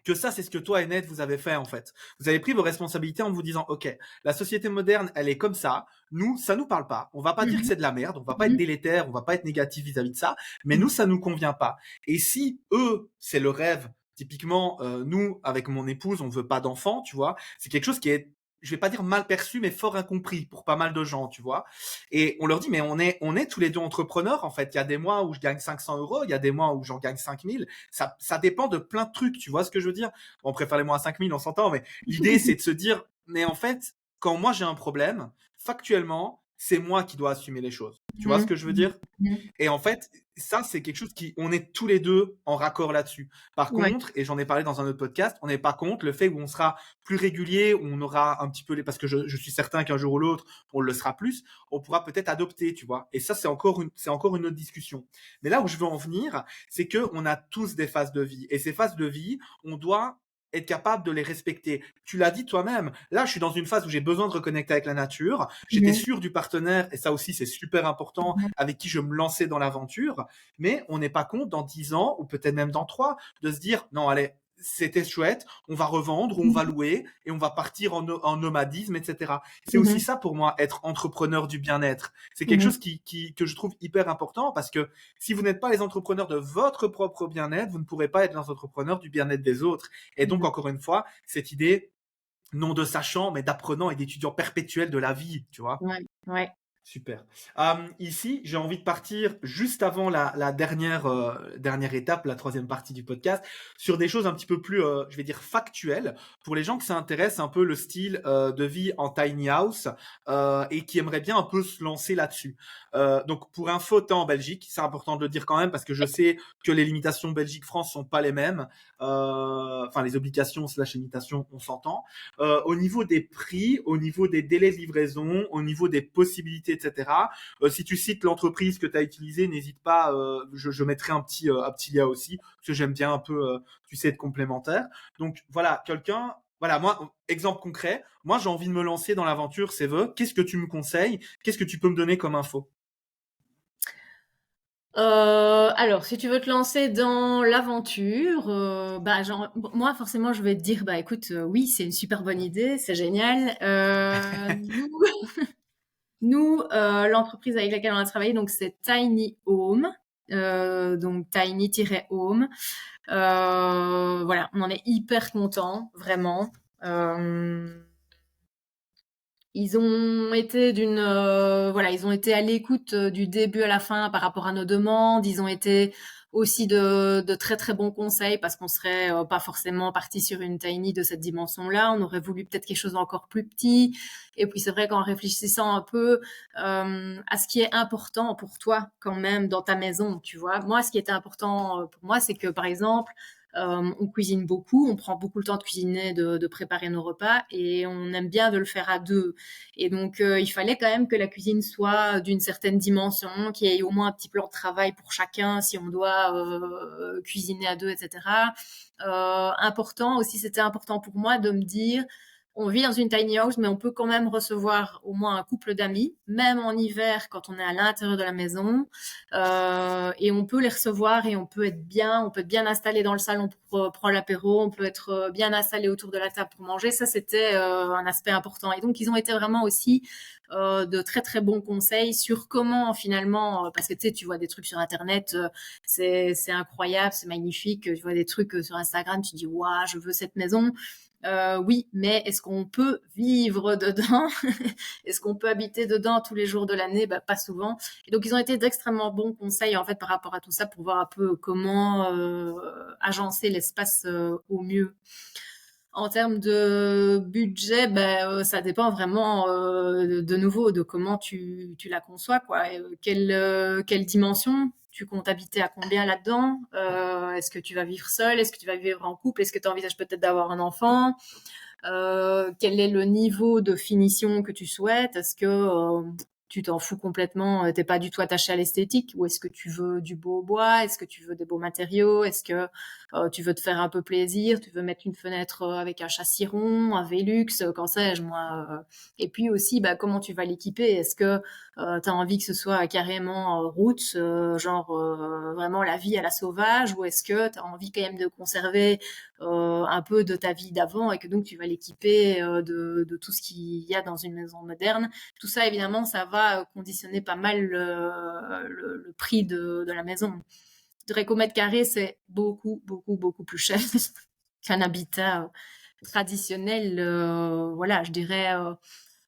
que ça, c'est ce que toi et Ned, vous avez fait, en fait. Vous avez pris vos responsabilités en vous disant, OK, la société moderne, elle est comme ça. Nous, ça nous parle pas. On va pas dire que Mhm. c'est de la merde. On va pas être Mhm. délétère. On va pas être négatif vis-à-vis de ça. Mais Mhm. nous, ça nous convient pas. Et si eux, c'est le rêve, typiquement, nous, avec mon épouse, on veut pas d'enfants, tu vois. C'est quelque chose qui est, je vais pas dire mal perçu, mais fort incompris pour pas mal de gens, tu vois. Et on leur dit, mais on est tous les deux entrepreneurs, en fait. Il y a des mois où je gagne 500 euros. Il y a des mois où j'en gagne 5000. Ça dépend de plein de trucs, tu vois ce que je veux dire? On préfère les mois à 5000, on s'entend, mais l'idée, c'est de se dire, mais en fait, quand moi j'ai un problème, factuellement, c'est moi qui dois assumer les choses. Tu vois ce Mhm. que je veux dire? Mhm. Et en fait, ça, c'est quelque chose qui, on est tous les deux en raccord là-dessus. Par Ouais. contre, et j'en ai parlé dans un autre podcast, on n'est pas contre le fait où on sera plus régulier, où on aura un petit peu les, parce que je suis certain qu'un jour ou l'autre, on le sera plus, on pourra peut-être adopter, tu vois. Et ça, c'est encore une autre discussion. Mais là où je veux en venir, c'est que on a tous des phases de vie. Et ces phases de vie, on doit être capable de les respecter. Tu l'as dit toi-même. Là, je suis dans une phase où j'ai besoin de reconnecter avec la nature. J'étais Mhm. sûr du partenaire, et ça aussi, c'est super important, Mhm. avec qui je me lançais dans l'aventure. Mais on n'est pas compte dans 10 ans, ou peut-être même dans 3, de se dire, non, allez, c'était chouette, on va revendre, on va louer, et on va partir en nomadisme, etc. C'est aussi Mhm. ça pour moi, être entrepreneur du bien-être. C'est quelque Mhm. chose que je trouve hyper important, parce que si vous n'êtes pas les entrepreneurs de votre propre bien-être, vous ne pourrez pas être les entrepreneurs du bien-être des autres. Et donc, Mhm. encore une fois, cette idée, non de sachant, mais d'apprenant et d'étudiant perpétuel de la vie, tu vois. Ouais, ouais. Super. Ici, j'ai envie de partir juste avant la dernière étape, la troisième partie du podcast, sur des choses un petit peu plus, je vais dire, factuelles. Pour les gens que ça intéresse un peu le style de vie en tiny house et qui aimeraient bien un peu se lancer là-dessus. Donc, pour info, t'es en Belgique, c'est important de le dire quand même parce que je sais que les limitations Belgique-France sont pas les mêmes. Enfin, les obligations slash limitations, on s'entend. Au niveau des prix, au niveau des délais de livraison, au niveau des possibilités, etc. Si tu cites l'entreprise que tu as utilisée, n'hésite pas, je mettrai un petit lien aussi, parce que j'aime bien un peu, tu sais, être complémentaire. Donc voilà, voilà, moi, exemple concret, moi j'ai envie de me lancer dans l'aventure, c'est vrai. Qu'est-ce que tu me conseilles? Qu'est-ce que tu peux me donner comme info? Alors, si tu veux te lancer dans l'aventure, bah, moi, forcément, je vais te dire, bah, écoute, oui, c'est une super bonne idée, c'est génial. L'entreprise avec laquelle on a travaillé, donc c'est Tiny Home, donc tiny-home. Voilà, on en est hyper content, vraiment. Euh, ils ont été à l'écoute du début à la fin par rapport à nos demandes. Ils ont été aussi de très très bons conseils parce qu'on serait pas forcément parti sur une tiny de cette dimension-là. On aurait voulu peut-être quelque chose d'encore plus petit. Et puis c'est vrai qu'en réfléchissant un peu à ce qui est important pour toi quand même dans ta maison, tu vois. Moi, ce qui était important pour moi, c'est que par exemple on cuisine beaucoup, on prend beaucoup le temps de cuisiner, de préparer nos repas et on aime bien de le faire à deux. Et donc, il fallait quand même que la cuisine soit d'une certaine dimension, qu'il y ait au moins un petit plan de travail pour chacun si on doit cuisiner à deux, etc. Important aussi, c'était important pour moi de me dire, on vit dans une tiny house, mais on peut quand même recevoir au moins un couple d'amis, même en hiver quand on est à l'intérieur de la maison. Et on peut les recevoir et on peut être bien installé dans le salon pour prendre l'apéro, on peut être bien installé autour de la table pour manger. Ça, c'était un aspect important. Et donc, ils ont été vraiment aussi de très très bons conseils sur comment finalement, parce que tu sais, tu vois des trucs sur Internet, c'est incroyable, c'est magnifique. Tu vois des trucs sur Instagram, tu dis waouh, je veux cette maison. Oui, mais est-ce qu'on peut vivre dedans? Est-ce qu'on peut habiter dedans tous les jours de l'année? Bah, pas souvent. Et donc, ils ont été d'extrêmement bons conseils en fait par rapport à tout ça pour voir un peu comment agencer l'espace au mieux. En termes de budget, ben, ça dépend vraiment de nouveau de comment tu la conçois, quoi. Et, quelle dimension? Tu comptes habiter à combien là-dedans? Est-ce que tu vas vivre seul? Est-ce que tu vas vivre en couple? Est-ce que tu envisages peut-être d'avoir un enfant? Quel est le niveau de finition que tu souhaites? Est-ce que tu t'en fous complètement, t'es pas du tout attaché à l'esthétique? Ou est-ce que tu veux du beau bois? Est-ce que tu veux des beaux matériaux? Est-ce que tu veux te faire un peu plaisir? Tu veux mettre une fenêtre avec un châssis rond, un Velux, qu'en sais-je moi. Et puis aussi, bah, comment tu vas l'équiper? Est-ce que tu as envie que ce soit carrément roots, genre vraiment la vie à la sauvage? Ou est-ce que tu as envie quand même de conserver un peu de ta vie d'avant et que donc tu vas l'équiper de tout ce qu'il y a dans une maison moderne. Tout ça, évidemment, ça va conditionner pas mal le prix de la maison. Je dirais qu'au mètre carré, c'est beaucoup, beaucoup, beaucoup plus cher qu'un habitat traditionnel. Voilà, je dirais,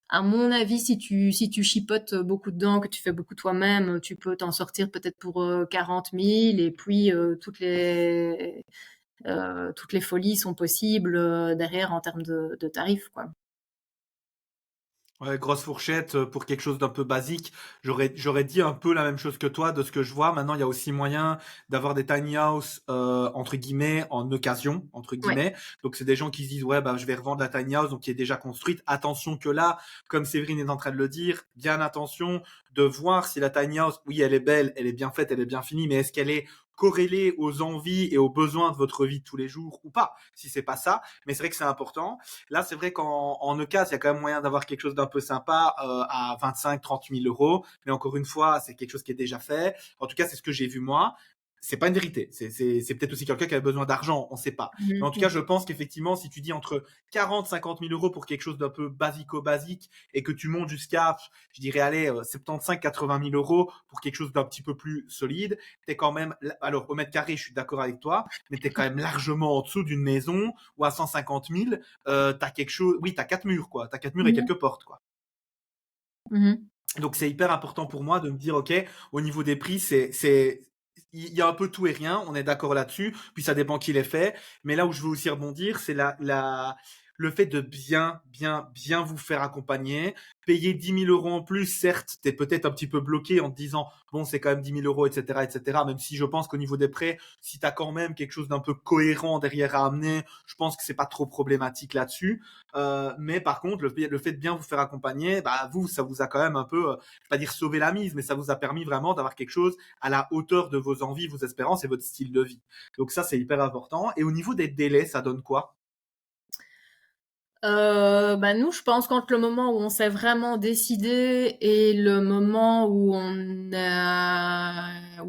à mon avis, si tu chipotes beaucoup dedans, que tu fais beaucoup toi-même, tu peux t'en sortir peut-être pour 40 000 et puis toutes les folies sont possibles derrière en termes de tarifs, quoi. Ouais, grosse fourchette pour quelque chose d'un peu basique. J'aurais dit un peu la même chose que toi de ce que je vois. Maintenant, il y a aussi moyen d'avoir des tiny house entre guillemets en occasion entre Ouais. guillemets. Donc c'est des gens qui se disent ouais bah je vais revendre la tiny house donc qui est déjà construite. Attention que là, comme Séverine est en train de le dire, bien attention de voir si la tiny house, oui elle est belle, elle est bien faite, elle est bien finie, mais est-ce qu'elle est corrélé aux envies et aux besoins de votre vie de tous les jours ou pas, si c'est pas ça. Mais c'est vrai que c'est important. Là, c'est vrai qu'en Eucas, il y a quand même moyen d'avoir quelque chose d'un peu sympa à 25-30 000 euros. Mais encore une fois, c'est quelque chose qui est déjà fait. En tout cas, c'est ce que j'ai vu moi. C'est pas une vérité. C'est peut-être aussi quelqu'un qui a besoin d'argent, on sait pas. Mais en tout cas, je pense qu'effectivement, si tu dis entre 40-50 000 euros pour quelque chose d'un peu basico-basique et que tu montes jusqu'à, je dirais, allez, 75-80 000 euros pour quelque chose d'un petit peu plus solide, t'es quand même, alors au mètre carré, je suis d'accord avec toi, mais t'es quand même largement en dessous d'une maison où à 150 000, t'as quelque chose, oui, t'as 4 murs, quoi. T'as 4 murs et Mhm. quelques portes, quoi. Mhm. Donc c'est hyper important pour moi de me dire, ok, au niveau des prix, il y a un peu tout et rien, on est d'accord là-dessus, puis ça dépend qui les fait, mais là où je veux aussi rebondir, c'est le fait de bien vous faire accompagner, payer 10 000 euros en plus, certes, t'es peut-être un petit peu bloqué en te disant, bon, c'est quand même 10 000 euros, etc., même si je pense qu'au niveau des prêts, si t'as quand même quelque chose d'un peu cohérent derrière à amener, je pense que c'est pas trop problématique là-dessus. Mais par contre, le fait de bien vous faire accompagner, bah vous, ça vous a quand même un peu, je vais pas dire sauvé la mise, mais ça vous a permis vraiment d'avoir quelque chose à la hauteur de vos envies, vos espérances et votre style de vie. Donc ça, c'est hyper important. Et au niveau des délais, ça donne quoi? Bah nous, je pense qu'entre le moment où on s'est vraiment décidé et le moment où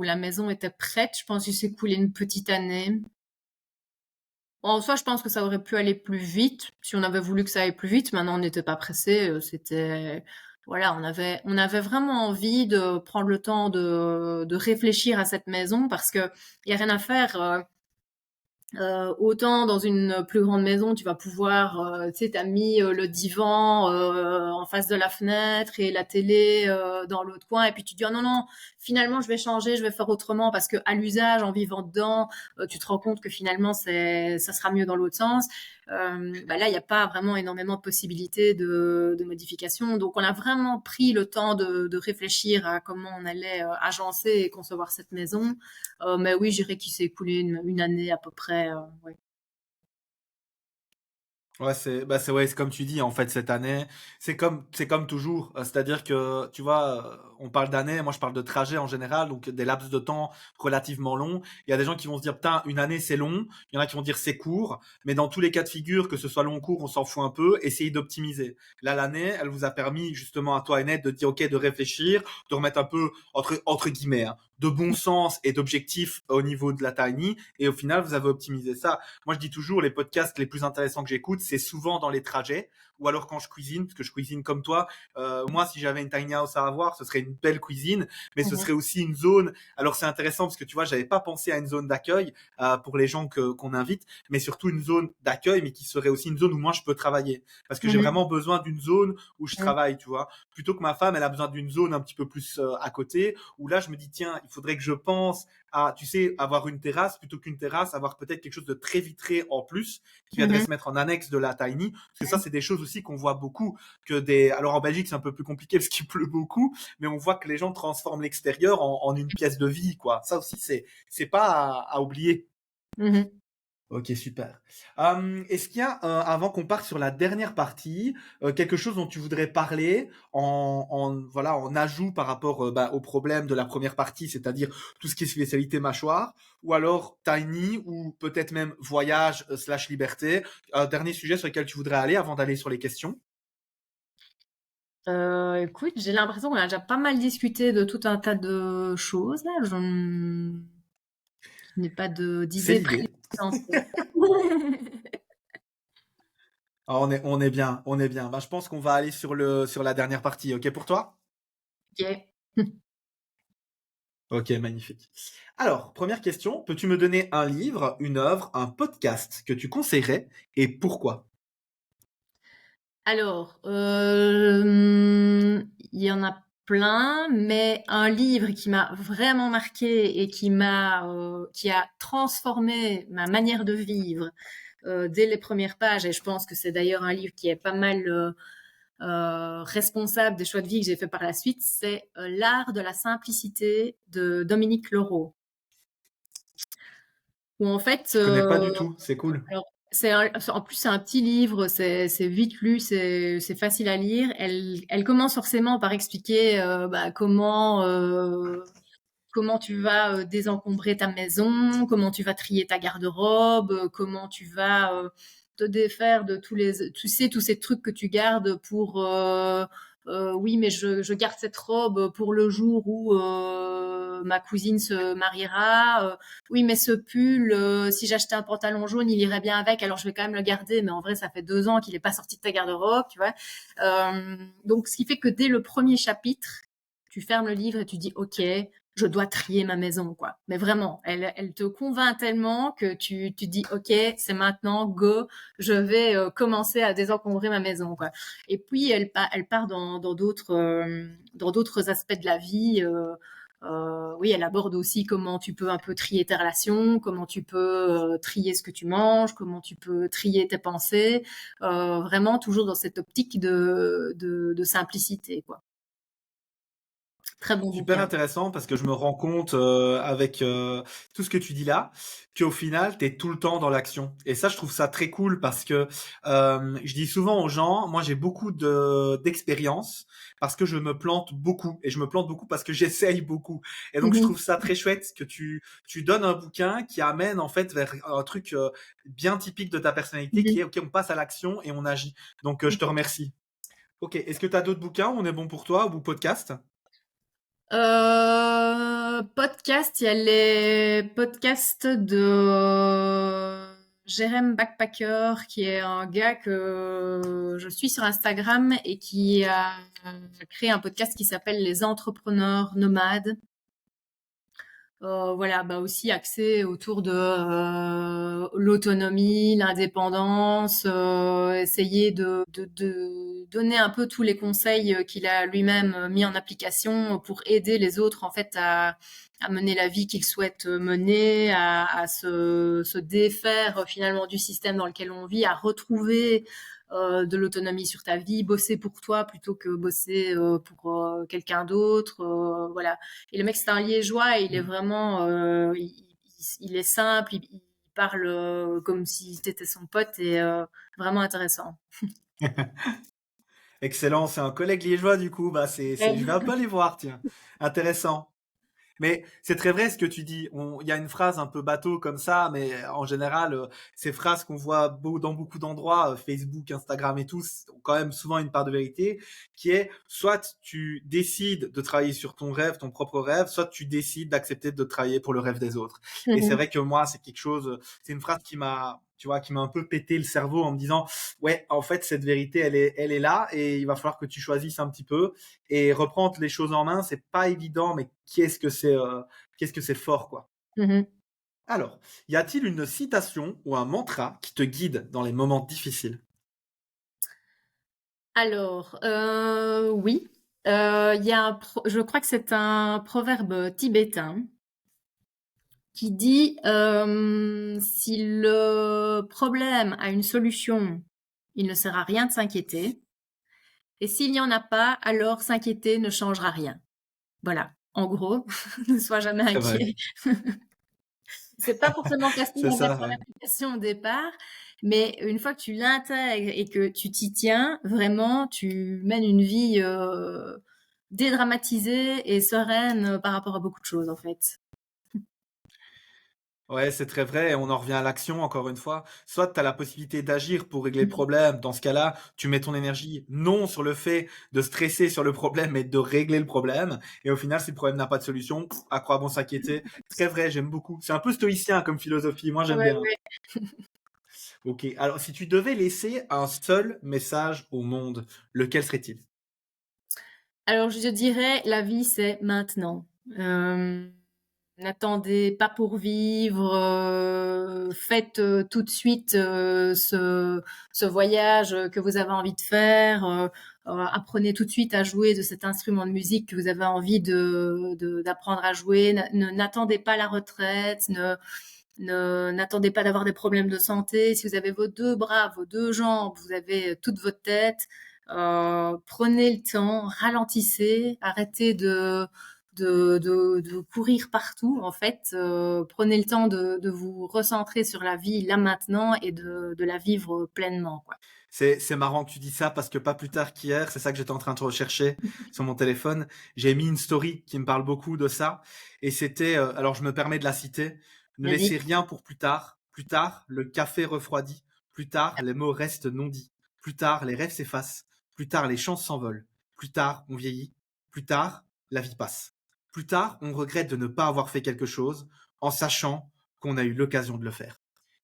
la maison était prête, je pense qu'il s'est écoulé une petite année. En soi, je pense que ça aurait pu aller plus vite si on avait voulu que ça aille plus vite. Maintenant, on n'était pas pressé. C'était, voilà, on avait vraiment envie de prendre le temps de réfléchir à cette maison parce que il y a rien à faire. Autant dans une plus grande maison, tu vas pouvoir, tu sais, t'as mis le divan en face de la fenêtre et la télé dans l'autre coin, et puis tu te dis oh non non, finalement je vais changer, je vais faire autrement parce que à l'usage, en vivant dedans, tu te rends compte que finalement ça sera mieux dans l'autre sens. Bah là, il n'y a pas vraiment énormément de possibilités de modification, donc on a vraiment pris le temps de réfléchir à comment on allait agencer et concevoir cette maison. Mais oui, je dirais qu'il s'est écoulé une année à peu près. Ouais. Ouais, c'est ouais, c'est comme tu dis en fait cette année, c'est comme toujours, c'est-à-dire que tu vois, on parle d'année, moi je parle de trajet en général, donc des laps de temps relativement longs. Il y a des gens qui vont se dire putain, une année c'est long, il y en a qui vont dire c'est court, mais dans tous les cas de figure, que ce soit long ou court, on s'en fout un peu, essayez d'optimiser. Là l'année, elle vous a permis justement à toi et Ned de dire OK, de réfléchir, de remettre un peu entre guillemets hein, de bon sens et d'objectifs au niveau de la tiny, et au final vous avez optimisé ça. Moi, je dis toujours, les podcasts les plus intéressants que j'écoute, c'est souvent dans les trajets ou alors quand je cuisine, parce que je cuisine comme toi. Moi, si j'avais une tiny house à avoir, ce serait une belle cuisine, mais ce Mhm. serait aussi une zone. Alors, c'est intéressant parce que tu vois, j'avais pas pensé à une zone d'accueil pour les gens qu'on invite, mais surtout une zone d'accueil, mais qui serait aussi une zone où moi je peux travailler, parce que j'ai Mhm. vraiment besoin d'une zone où je Mhm. travaille, tu vois. Plutôt que ma femme, elle a besoin d'une zone un petit peu plus à côté, où là, je me dis tiens, il faudrait que je pense à, tu sais, avoir une terrasse plutôt qu'une terrasse, avoir peut-être quelque chose de très vitré en plus qui viendrait Mhm. se mettre en annexe de la tiny. Parce que ça, c'est des choses aussi qu'on voit beaucoup. Alors en Belgique, c'est un peu plus compliqué parce qu'il pleut beaucoup, mais on voit que les gens transforment l'extérieur en une pièce de vie, quoi. Ça aussi, c'est pas à oublier. Mhm. Ok, super. Est-ce qu'il y a, avant qu'on parte sur la dernière partie, quelque chose dont tu voudrais parler voilà, en ajout par rapport bah, au problème de la première partie, c'est-à-dire tout ce qui est spécialité mâchoire, ou alors tiny, ou peut-être même voyage slash liberté. Dernier sujet sur lequel tu voudrais aller avant d'aller sur les questions. Écoute, j'ai l'impression qu'on a déjà pas mal discuté de tout un tas de choses là. Je n'ai pas C'est d'idées précises l'idée. en tête. Ah, on est bien, on est bien. Bah, je pense qu'on va aller sur la dernière partie. Ok pour toi? Ok. Ok, magnifique. Alors, première question, peux-tu me donner un livre, une œuvre, un podcast que tu conseillerais et pourquoi? Alors, il y en a plein, mais un livre qui m'a vraiment marqué et qui a transformé ma manière de vivre dès les premières pages, et je pense que c'est d'ailleurs un livre qui est pas mal responsable des choix de vie que j'ai fait par la suite, c'est L'art de la simplicité de Dominique Leroux. Où en fait, Je connais pas du tout, c'est cool. alors, en plus, c'est un petit livre, c'est vite lu, c'est facile à lire. Elle commence forcément par expliquer bah, comment tu vas désencombrer ta maison, comment tu vas trier ta garde-robe, comment tu vas te défaire de tu sais, tous ces trucs que tu gardes pour oui, mais je garde cette robe pour le jour où ma cousine se mariera. Oui, mais ce pull, si j'achetais un pantalon jaune, il irait bien avec, alors je vais quand même le garder, mais en vrai, ça fait 2 ans qu'il n'est pas sorti de ta garde-robe, tu vois. Donc, ce qui fait que dès le premier chapitre, tu fermes le livre et tu dis, OK, je dois trier ma maison, quoi. Mais vraiment, elle te convainc tellement que tu dis, OK, c'est maintenant, go, je vais commencer à désencombrer ma maison, quoi. Et puis, elle part dans d'autres aspects de la vie. Oui, elle aborde aussi comment tu peux un peu trier tes relations, comment tu peux trier ce que tu manges, comment tu peux trier tes pensées. Vraiment, toujours dans cette optique de simplicité, quoi. Très bon Super bouquin. intéressant parce que je me rends compte avec tout ce que tu dis là qu'au final, tu es tout le temps dans l'action. Et ça, je trouve ça très cool parce que je dis souvent aux gens, moi j'ai beaucoup d'expérience parce que je me plante beaucoup. Et je me plante beaucoup parce que j'essaye beaucoup. Et donc, je Mhm. trouve ça très chouette que tu donnes un bouquin qui amène en fait vers un truc bien typique de ta personnalité qui Mhm. est, OK, on passe à l'action et on agit. Donc, je te remercie. OK, est-ce que tu as d'autres bouquins? On est bon pour toi ou podcast? Podcast, il y a les podcasts de Jérém Backpacker, qui est un gars que je suis sur Instagram et qui a créé un podcast qui s'appelle Les Entrepreneurs Nomades. Voilà, bah aussi axé autour de l'autonomie, l'indépendance, essayer de donner un peu tous les conseils qu'il a lui-même mis en application pour aider les autres en fait à mener la vie qu'ils souhaitent mener, à se défaire finalement du système dans lequel on vit, à retrouver de l'autonomie sur ta vie, bosser pour toi plutôt que bosser pour quelqu'un d'autre, voilà. Et le mec, c'est un liégeois et il est vraiment, il est simple, il parle comme si t'étais son pote et vraiment intéressant. Excellent, c'est un collègue liégeois du coup. Bah je vais un peu aller voir, tiens. Intéressant. Mais c'est très vrai ce que tu dis. Il y a une phrase un peu bateau comme ça, mais en général, ces phrases qu'on voit dans beaucoup d'endroits, Facebook, Instagram et tout, ont quand même souvent une part de vérité, qui est soit tu décides de travailler sur ton rêve, ton propre rêve, soit tu décides d'accepter de travailler pour le rêve des autres. Et c'est Mhm. vrai que moi, c'est quelque chose, c'est une phrase qui m'a, tu vois, qui m'a un peu pété le cerveau en me disant, ouais, en fait, cette vérité, elle est là et il va falloir que tu choisisses un petit peu et reprendre les choses en main, c'est pas évident, mais qu'est-ce que c'est fort, quoi. Mhm. Alors, y a-t-il une citation ou un mantra qui te guide dans les moments difficiles? Alors, oui, il y a je crois que c'est un proverbe tibétain qui dit si le problème a une solution, il ne sert à rien de s'inquiéter. Et s'il n'y en a pas, alors s'inquiéter ne changera rien. Voilà. En gros, ne sois jamais C'est vrai. inquiet. C'est pas forcément facile C'est à ça, mettre en ouais. application au départ, mais une fois que tu l'intègres et que tu t'y tiens, vraiment, tu mènes une vie dédramatisée et sereine par rapport à beaucoup de choses, en fait. Ouais, c'est très vrai et on en revient à l'action encore une fois. Soit tu as la possibilité d'agir pour régler le problème. Dans ce cas-là, tu mets ton énergie non sur le fait de stresser sur le problème, mais de régler le problème. Et au final, si le problème n'a pas de solution, à quoi bon s'inquiéter? Très vrai, j'aime beaucoup. C'est un peu stoïcien comme philosophie. Moi, j'aime Ouais, bien. ouais. Ok. Alors, si tu devais laisser un seul message au monde, lequel serait-il? Alors, je dirais, la vie, c'est maintenant. Euh, N'attendez pas pour vivre, faites tout de suite ce voyage que vous avez envie de faire, apprenez tout de suite à jouer de cet instrument de musique que vous avez envie d'apprendre à jouer, n'attendez pas la retraite, n'attendez pas d'avoir des problèmes de santé, si vous avez vos 2 bras, vos 2 jambes, vous avez toute votre tête, prenez le temps, ralentissez, arrêtez de courir partout. En fait, prenez le temps de vous recentrer sur la vie là maintenant et de la vivre pleinement, quoi. C'est marrant que tu dis ça parce que pas plus tard qu'hier, c'est ça que j'étais en train de rechercher sur mon téléphone. J'ai mis une story qui me parle beaucoup de ça. Et c'était, alors je me permets de la citer, ne laissez Vas-y. rien pour plus tard. Plus tard, le café refroidit. Plus tard, les mots restent non dits. Plus tard, les rêves s'effacent. Plus tard, les chances s'envolent. Plus tard, on vieillit. Plus tard, la vie passe. Plus tard, on regrette de ne pas avoir fait quelque chose en sachant qu'on a eu l'occasion de le faire.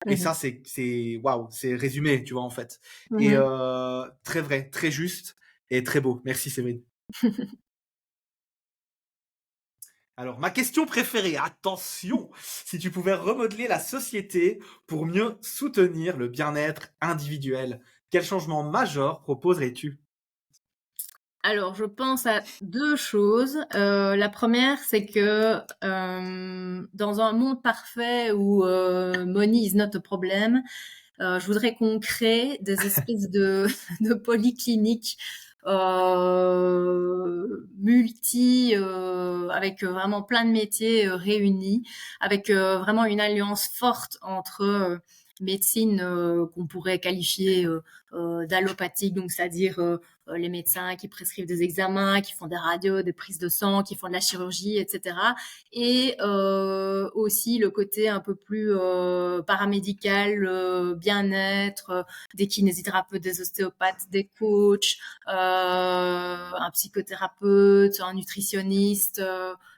Et Mhm. ça, waouh, c'est résumé, tu vois, en fait. Et Mhm. très vrai, très juste et très beau. Merci, Séverine. Alors, ma question préférée, attention, si tu pouvais remodeler la société pour mieux soutenir le bien-être individuel, quel changement majeur proposerais-tu? Alors, je pense à deux choses. La première, c'est que dans un monde parfait où money is not a problem, je voudrais qu'on crée des espèces de, de polycliniques avec vraiment plein de métiers réunis, avec vraiment une alliance forte entre médecine qu'on pourrait qualifier d'allopathique, donc c'est-à-dire les médecins qui prescrivent des examens, qui font des radios, des prises de sang, qui font de la chirurgie, etc. Et aussi le côté un peu plus paramédical, bien-être, des kinésithérapeutes, des ostéopathes, des coachs, un psychothérapeute, un nutritionniste,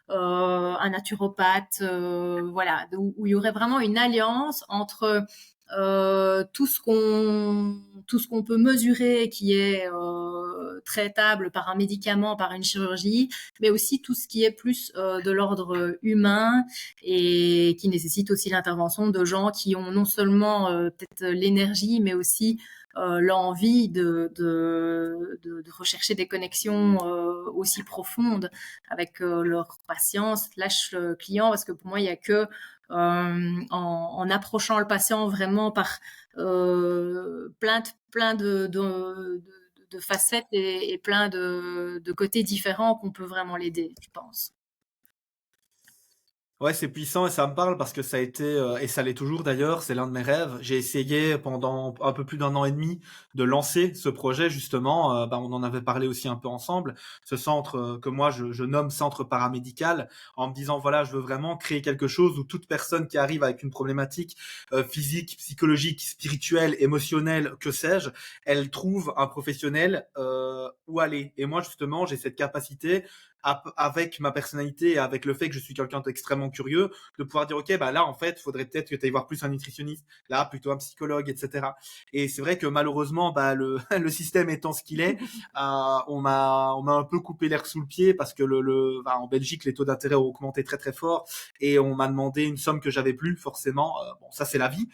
un naturopathe, voilà, où il y aurait vraiment une alliance entre tout ce qu'on peut mesurer qui est traitable par un médicament, par une chirurgie, mais aussi tout ce qui est plus de l'ordre humain et qui nécessite aussi l'intervention de gens qui ont non seulement peut-être l'énergie, mais aussi l'envie de rechercher des connexions aussi profondes avec leurs patients slash clients, parce que pour moi, il n'y a que en approchant le patient vraiment par plein de facettes et plein de côtés différents qu'on peut vraiment l'aider, je pense. Ouais, c'est puissant et ça me parle parce que ça a été, et ça l'est toujours d'ailleurs, c'est l'un de mes rêves. J'ai essayé pendant un peu plus d'un an et demi de lancer ce projet justement, on en avait parlé aussi un peu ensemble, ce centre que moi je nomme centre paramédical, en me disant voilà, je veux vraiment créer quelque chose où toute personne qui arrive avec une problématique physique, psychologique, spirituelle, émotionnelle, que sais-je, elle trouve un professionnel où aller. Et moi justement, j'ai cette capacité avec ma personnalité et avec le fait que je suis quelqu'un d'extrêmement curieux, de pouvoir dire, OK, bah là, en fait, faudrait peut-être que tu ailles voir plus un nutritionniste, là, plutôt un psychologue, etc. Et c'est vrai que malheureusement, bah, le système étant ce qu'il est, on m'a un peu coupé l'air sous le pied parce que en Belgique, les taux d'intérêt ont augmenté très, très fort et on m'a demandé une somme que j'avais plus, forcément. Bon, ça, c'est la vie.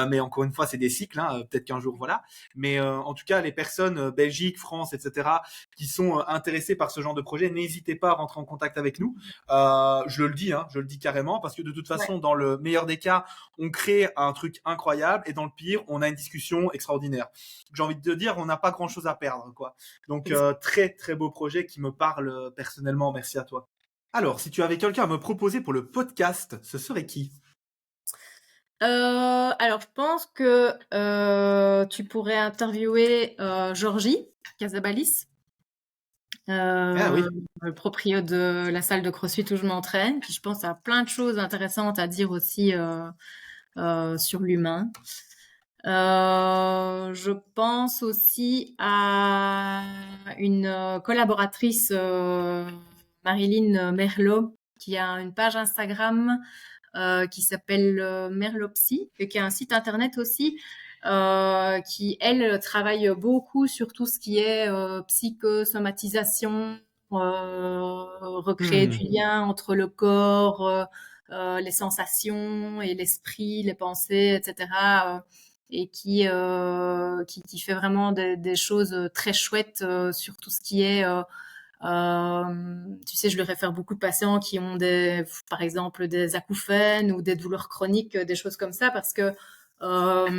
Mais encore une fois, c'est des cycles, hein, peut-être qu'un jour, voilà. Mais en tout cas, les personnes, Belgique, France, etc., qui sont intéressés par ce genre de projet, n'hésitez pas à rentrer en contact avec nous. Je le dis, hein, je le dis carrément, parce que de toute Ouais. façon, dans le meilleur des cas, on crée un truc incroyable, et dans le pire, on a une discussion extraordinaire. J'ai envie de te dire, on n'a pas grand-chose à perdre, quoi. Donc, très très beau projet qui me parle personnellement. Merci à toi. Alors, si tu avais quelqu'un à me proposer pour le podcast, ce serait qui? Alors, je pense que tu pourrais interviewer Georgie Casabalis, Ah euh, oui. le proprio de la salle de CrossFit où je m'entraîne. Puis je pense à plein de choses intéressantes à dire aussi sur l'humain. Je pense aussi à une collaboratrice, Marilyn Merlot, qui a une page Instagram qui s'appelle Merlopsy, et qui a un site internet aussi, qui, elle, travaille beaucoup sur tout ce qui est psychosomatisation, recréer du Hmm. lien entre le corps, les sensations et l'esprit, les pensées, etc. Et qui fait vraiment des choses très chouettes sur tout ce qui est tu sais, je lui réfère beaucoup de patients qui ont par exemple, des acouphènes ou des douleurs chroniques, des choses comme ça, parce que toi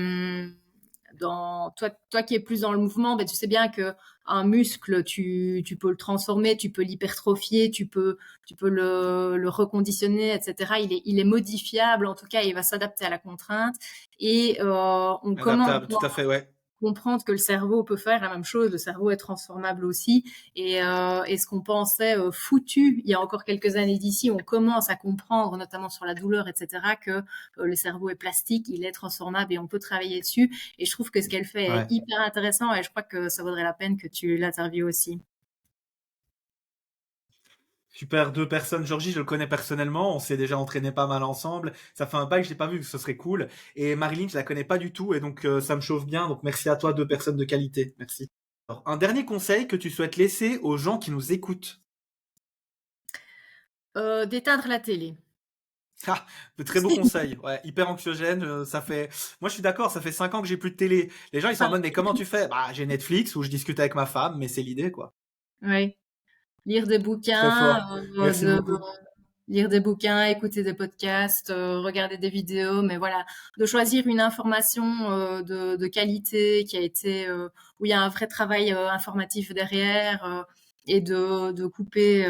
qui es plus dans le mouvement, ben, tu sais bien que un muscle, tu peux le transformer, tu peux l'hypertrophier, tu peux le reconditionner, etc. Il est modifiable, en tout cas, il va s'adapter à la contrainte. Et on commence Adaptable, tout à fait, ouais. comprendre que le cerveau peut faire la même chose, le cerveau est transformable aussi, et ce qu'on pensait foutu il y a encore quelques années d'ici, on commence à comprendre, notamment sur la douleur, etc., que le cerveau est plastique, il est transformable et on peut travailler dessus, et je trouve que ce qu'elle fait est Ouais. hyper intéressant, et je crois que ça vaudrait la peine que tu l'interviewes aussi. Super, deux personnes. Georgie, je le connais personnellement. On s'est déjà entraîné pas mal ensemble. Ça fait un bail que je l'ai pas vu, ce serait cool. Et Marilyn, je la connais pas du tout. Et donc, ça me chauffe bien. Donc, merci à toi, deux personnes de qualité. Merci. Alors, un dernier conseil que tu souhaites laisser aux gens qui nous écoutent. D'éteindre la télé. Ah, de très beaux conseils. Ouais, hyper anxiogène. Ça fait, moi, je suis d'accord. Ça fait 5 ans que j'ai plus de télé. Les gens, ils sont en mode, mais comment tu fais? Bah, j'ai Netflix où je discute avec ma femme, mais c'est l'idée, quoi. Oui. Lire des Très bouquins, fort. Merci beaucoup. lire des bouquins, écouter des podcasts, regarder des vidéos, mais voilà, de choisir une information de qualité qui a été où il y a un vrai travail informatif derrière, et de couper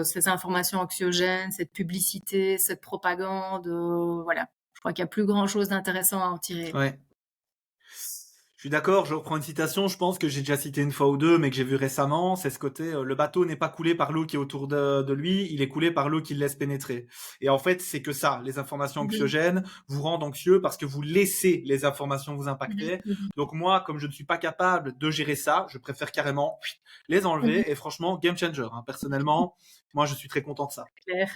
ces informations anxiogènes, cette publicité, cette propagande, voilà. Je crois qu'il n'y a plus grand-chose d'intéressant à en tirer. Ouais. Je suis d'accord, je reprends une citation, je pense que j'ai déjà cité une fois ou deux, mais que j'ai vu récemment, c'est ce côté, le bateau n'est pas coulé par l'eau qui est autour de lui, il est coulé par l'eau qui le laisse pénétrer. Et en fait, c'est que ça, les informations Mhm, anxiogènes vous rendent anxieux parce que vous laissez les informations vous mhm, impacter. mhm, Donc moi, comme je ne suis pas capable de gérer ça, je préfère carrément les mhm. enlever, et franchement, game changer, hein. Personnellement, moi je suis très content de ça. Clair.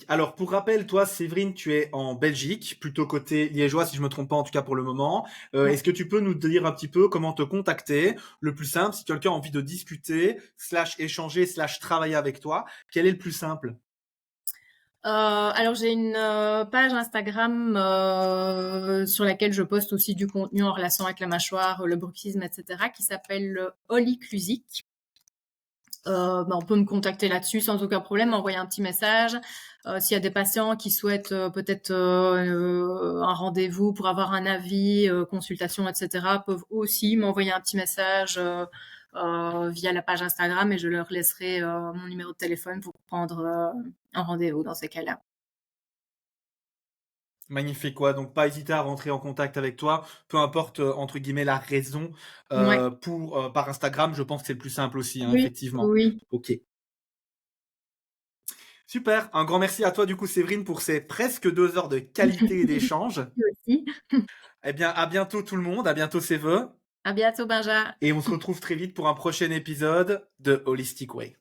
Alors, pour rappel, toi, Séverine, tu es en Belgique, plutôt côté liégeois, si je me trompe pas, en tout cas pour le moment. Ouais. Est-ce que tu peux nous dire un petit peu comment te contacter? Le plus simple, si quelqu'un a envie de discuter, slash échanger, slash travailler avec toi, quel est le plus simple? Alors j'ai une page Instagram sur laquelle je poste aussi du contenu en relation avec la mâchoire, le bruxisme, etc., qui s'appelle Oliclusic. On peut me contacter là-dessus sans aucun problème, m'envoyer un petit message. S'il y a des patients qui souhaitent peut-être un rendez-vous pour avoir un avis, consultation, etc., peuvent aussi m'envoyer un petit message via la page Instagram, et je leur laisserai mon numéro de téléphone pour prendre un rendez-vous dans ces cas-là. Magnifique, quoi. Donc, pas hésiter à rentrer en contact avec toi, peu importe, entre guillemets, la raison, Ouais. par Instagram, je pense que c'est le plus simple aussi, hein, Oui, effectivement. oui. Ok. Super. Un grand merci à toi, du coup, Séverine, pour ces presque 2 heures de qualité et d'échange. Lui aussi. Eh bien, à bientôt tout le monde, à bientôt Séveux, À bientôt, Benja. et on se retrouve très vite pour un prochain épisode de Holistic Way.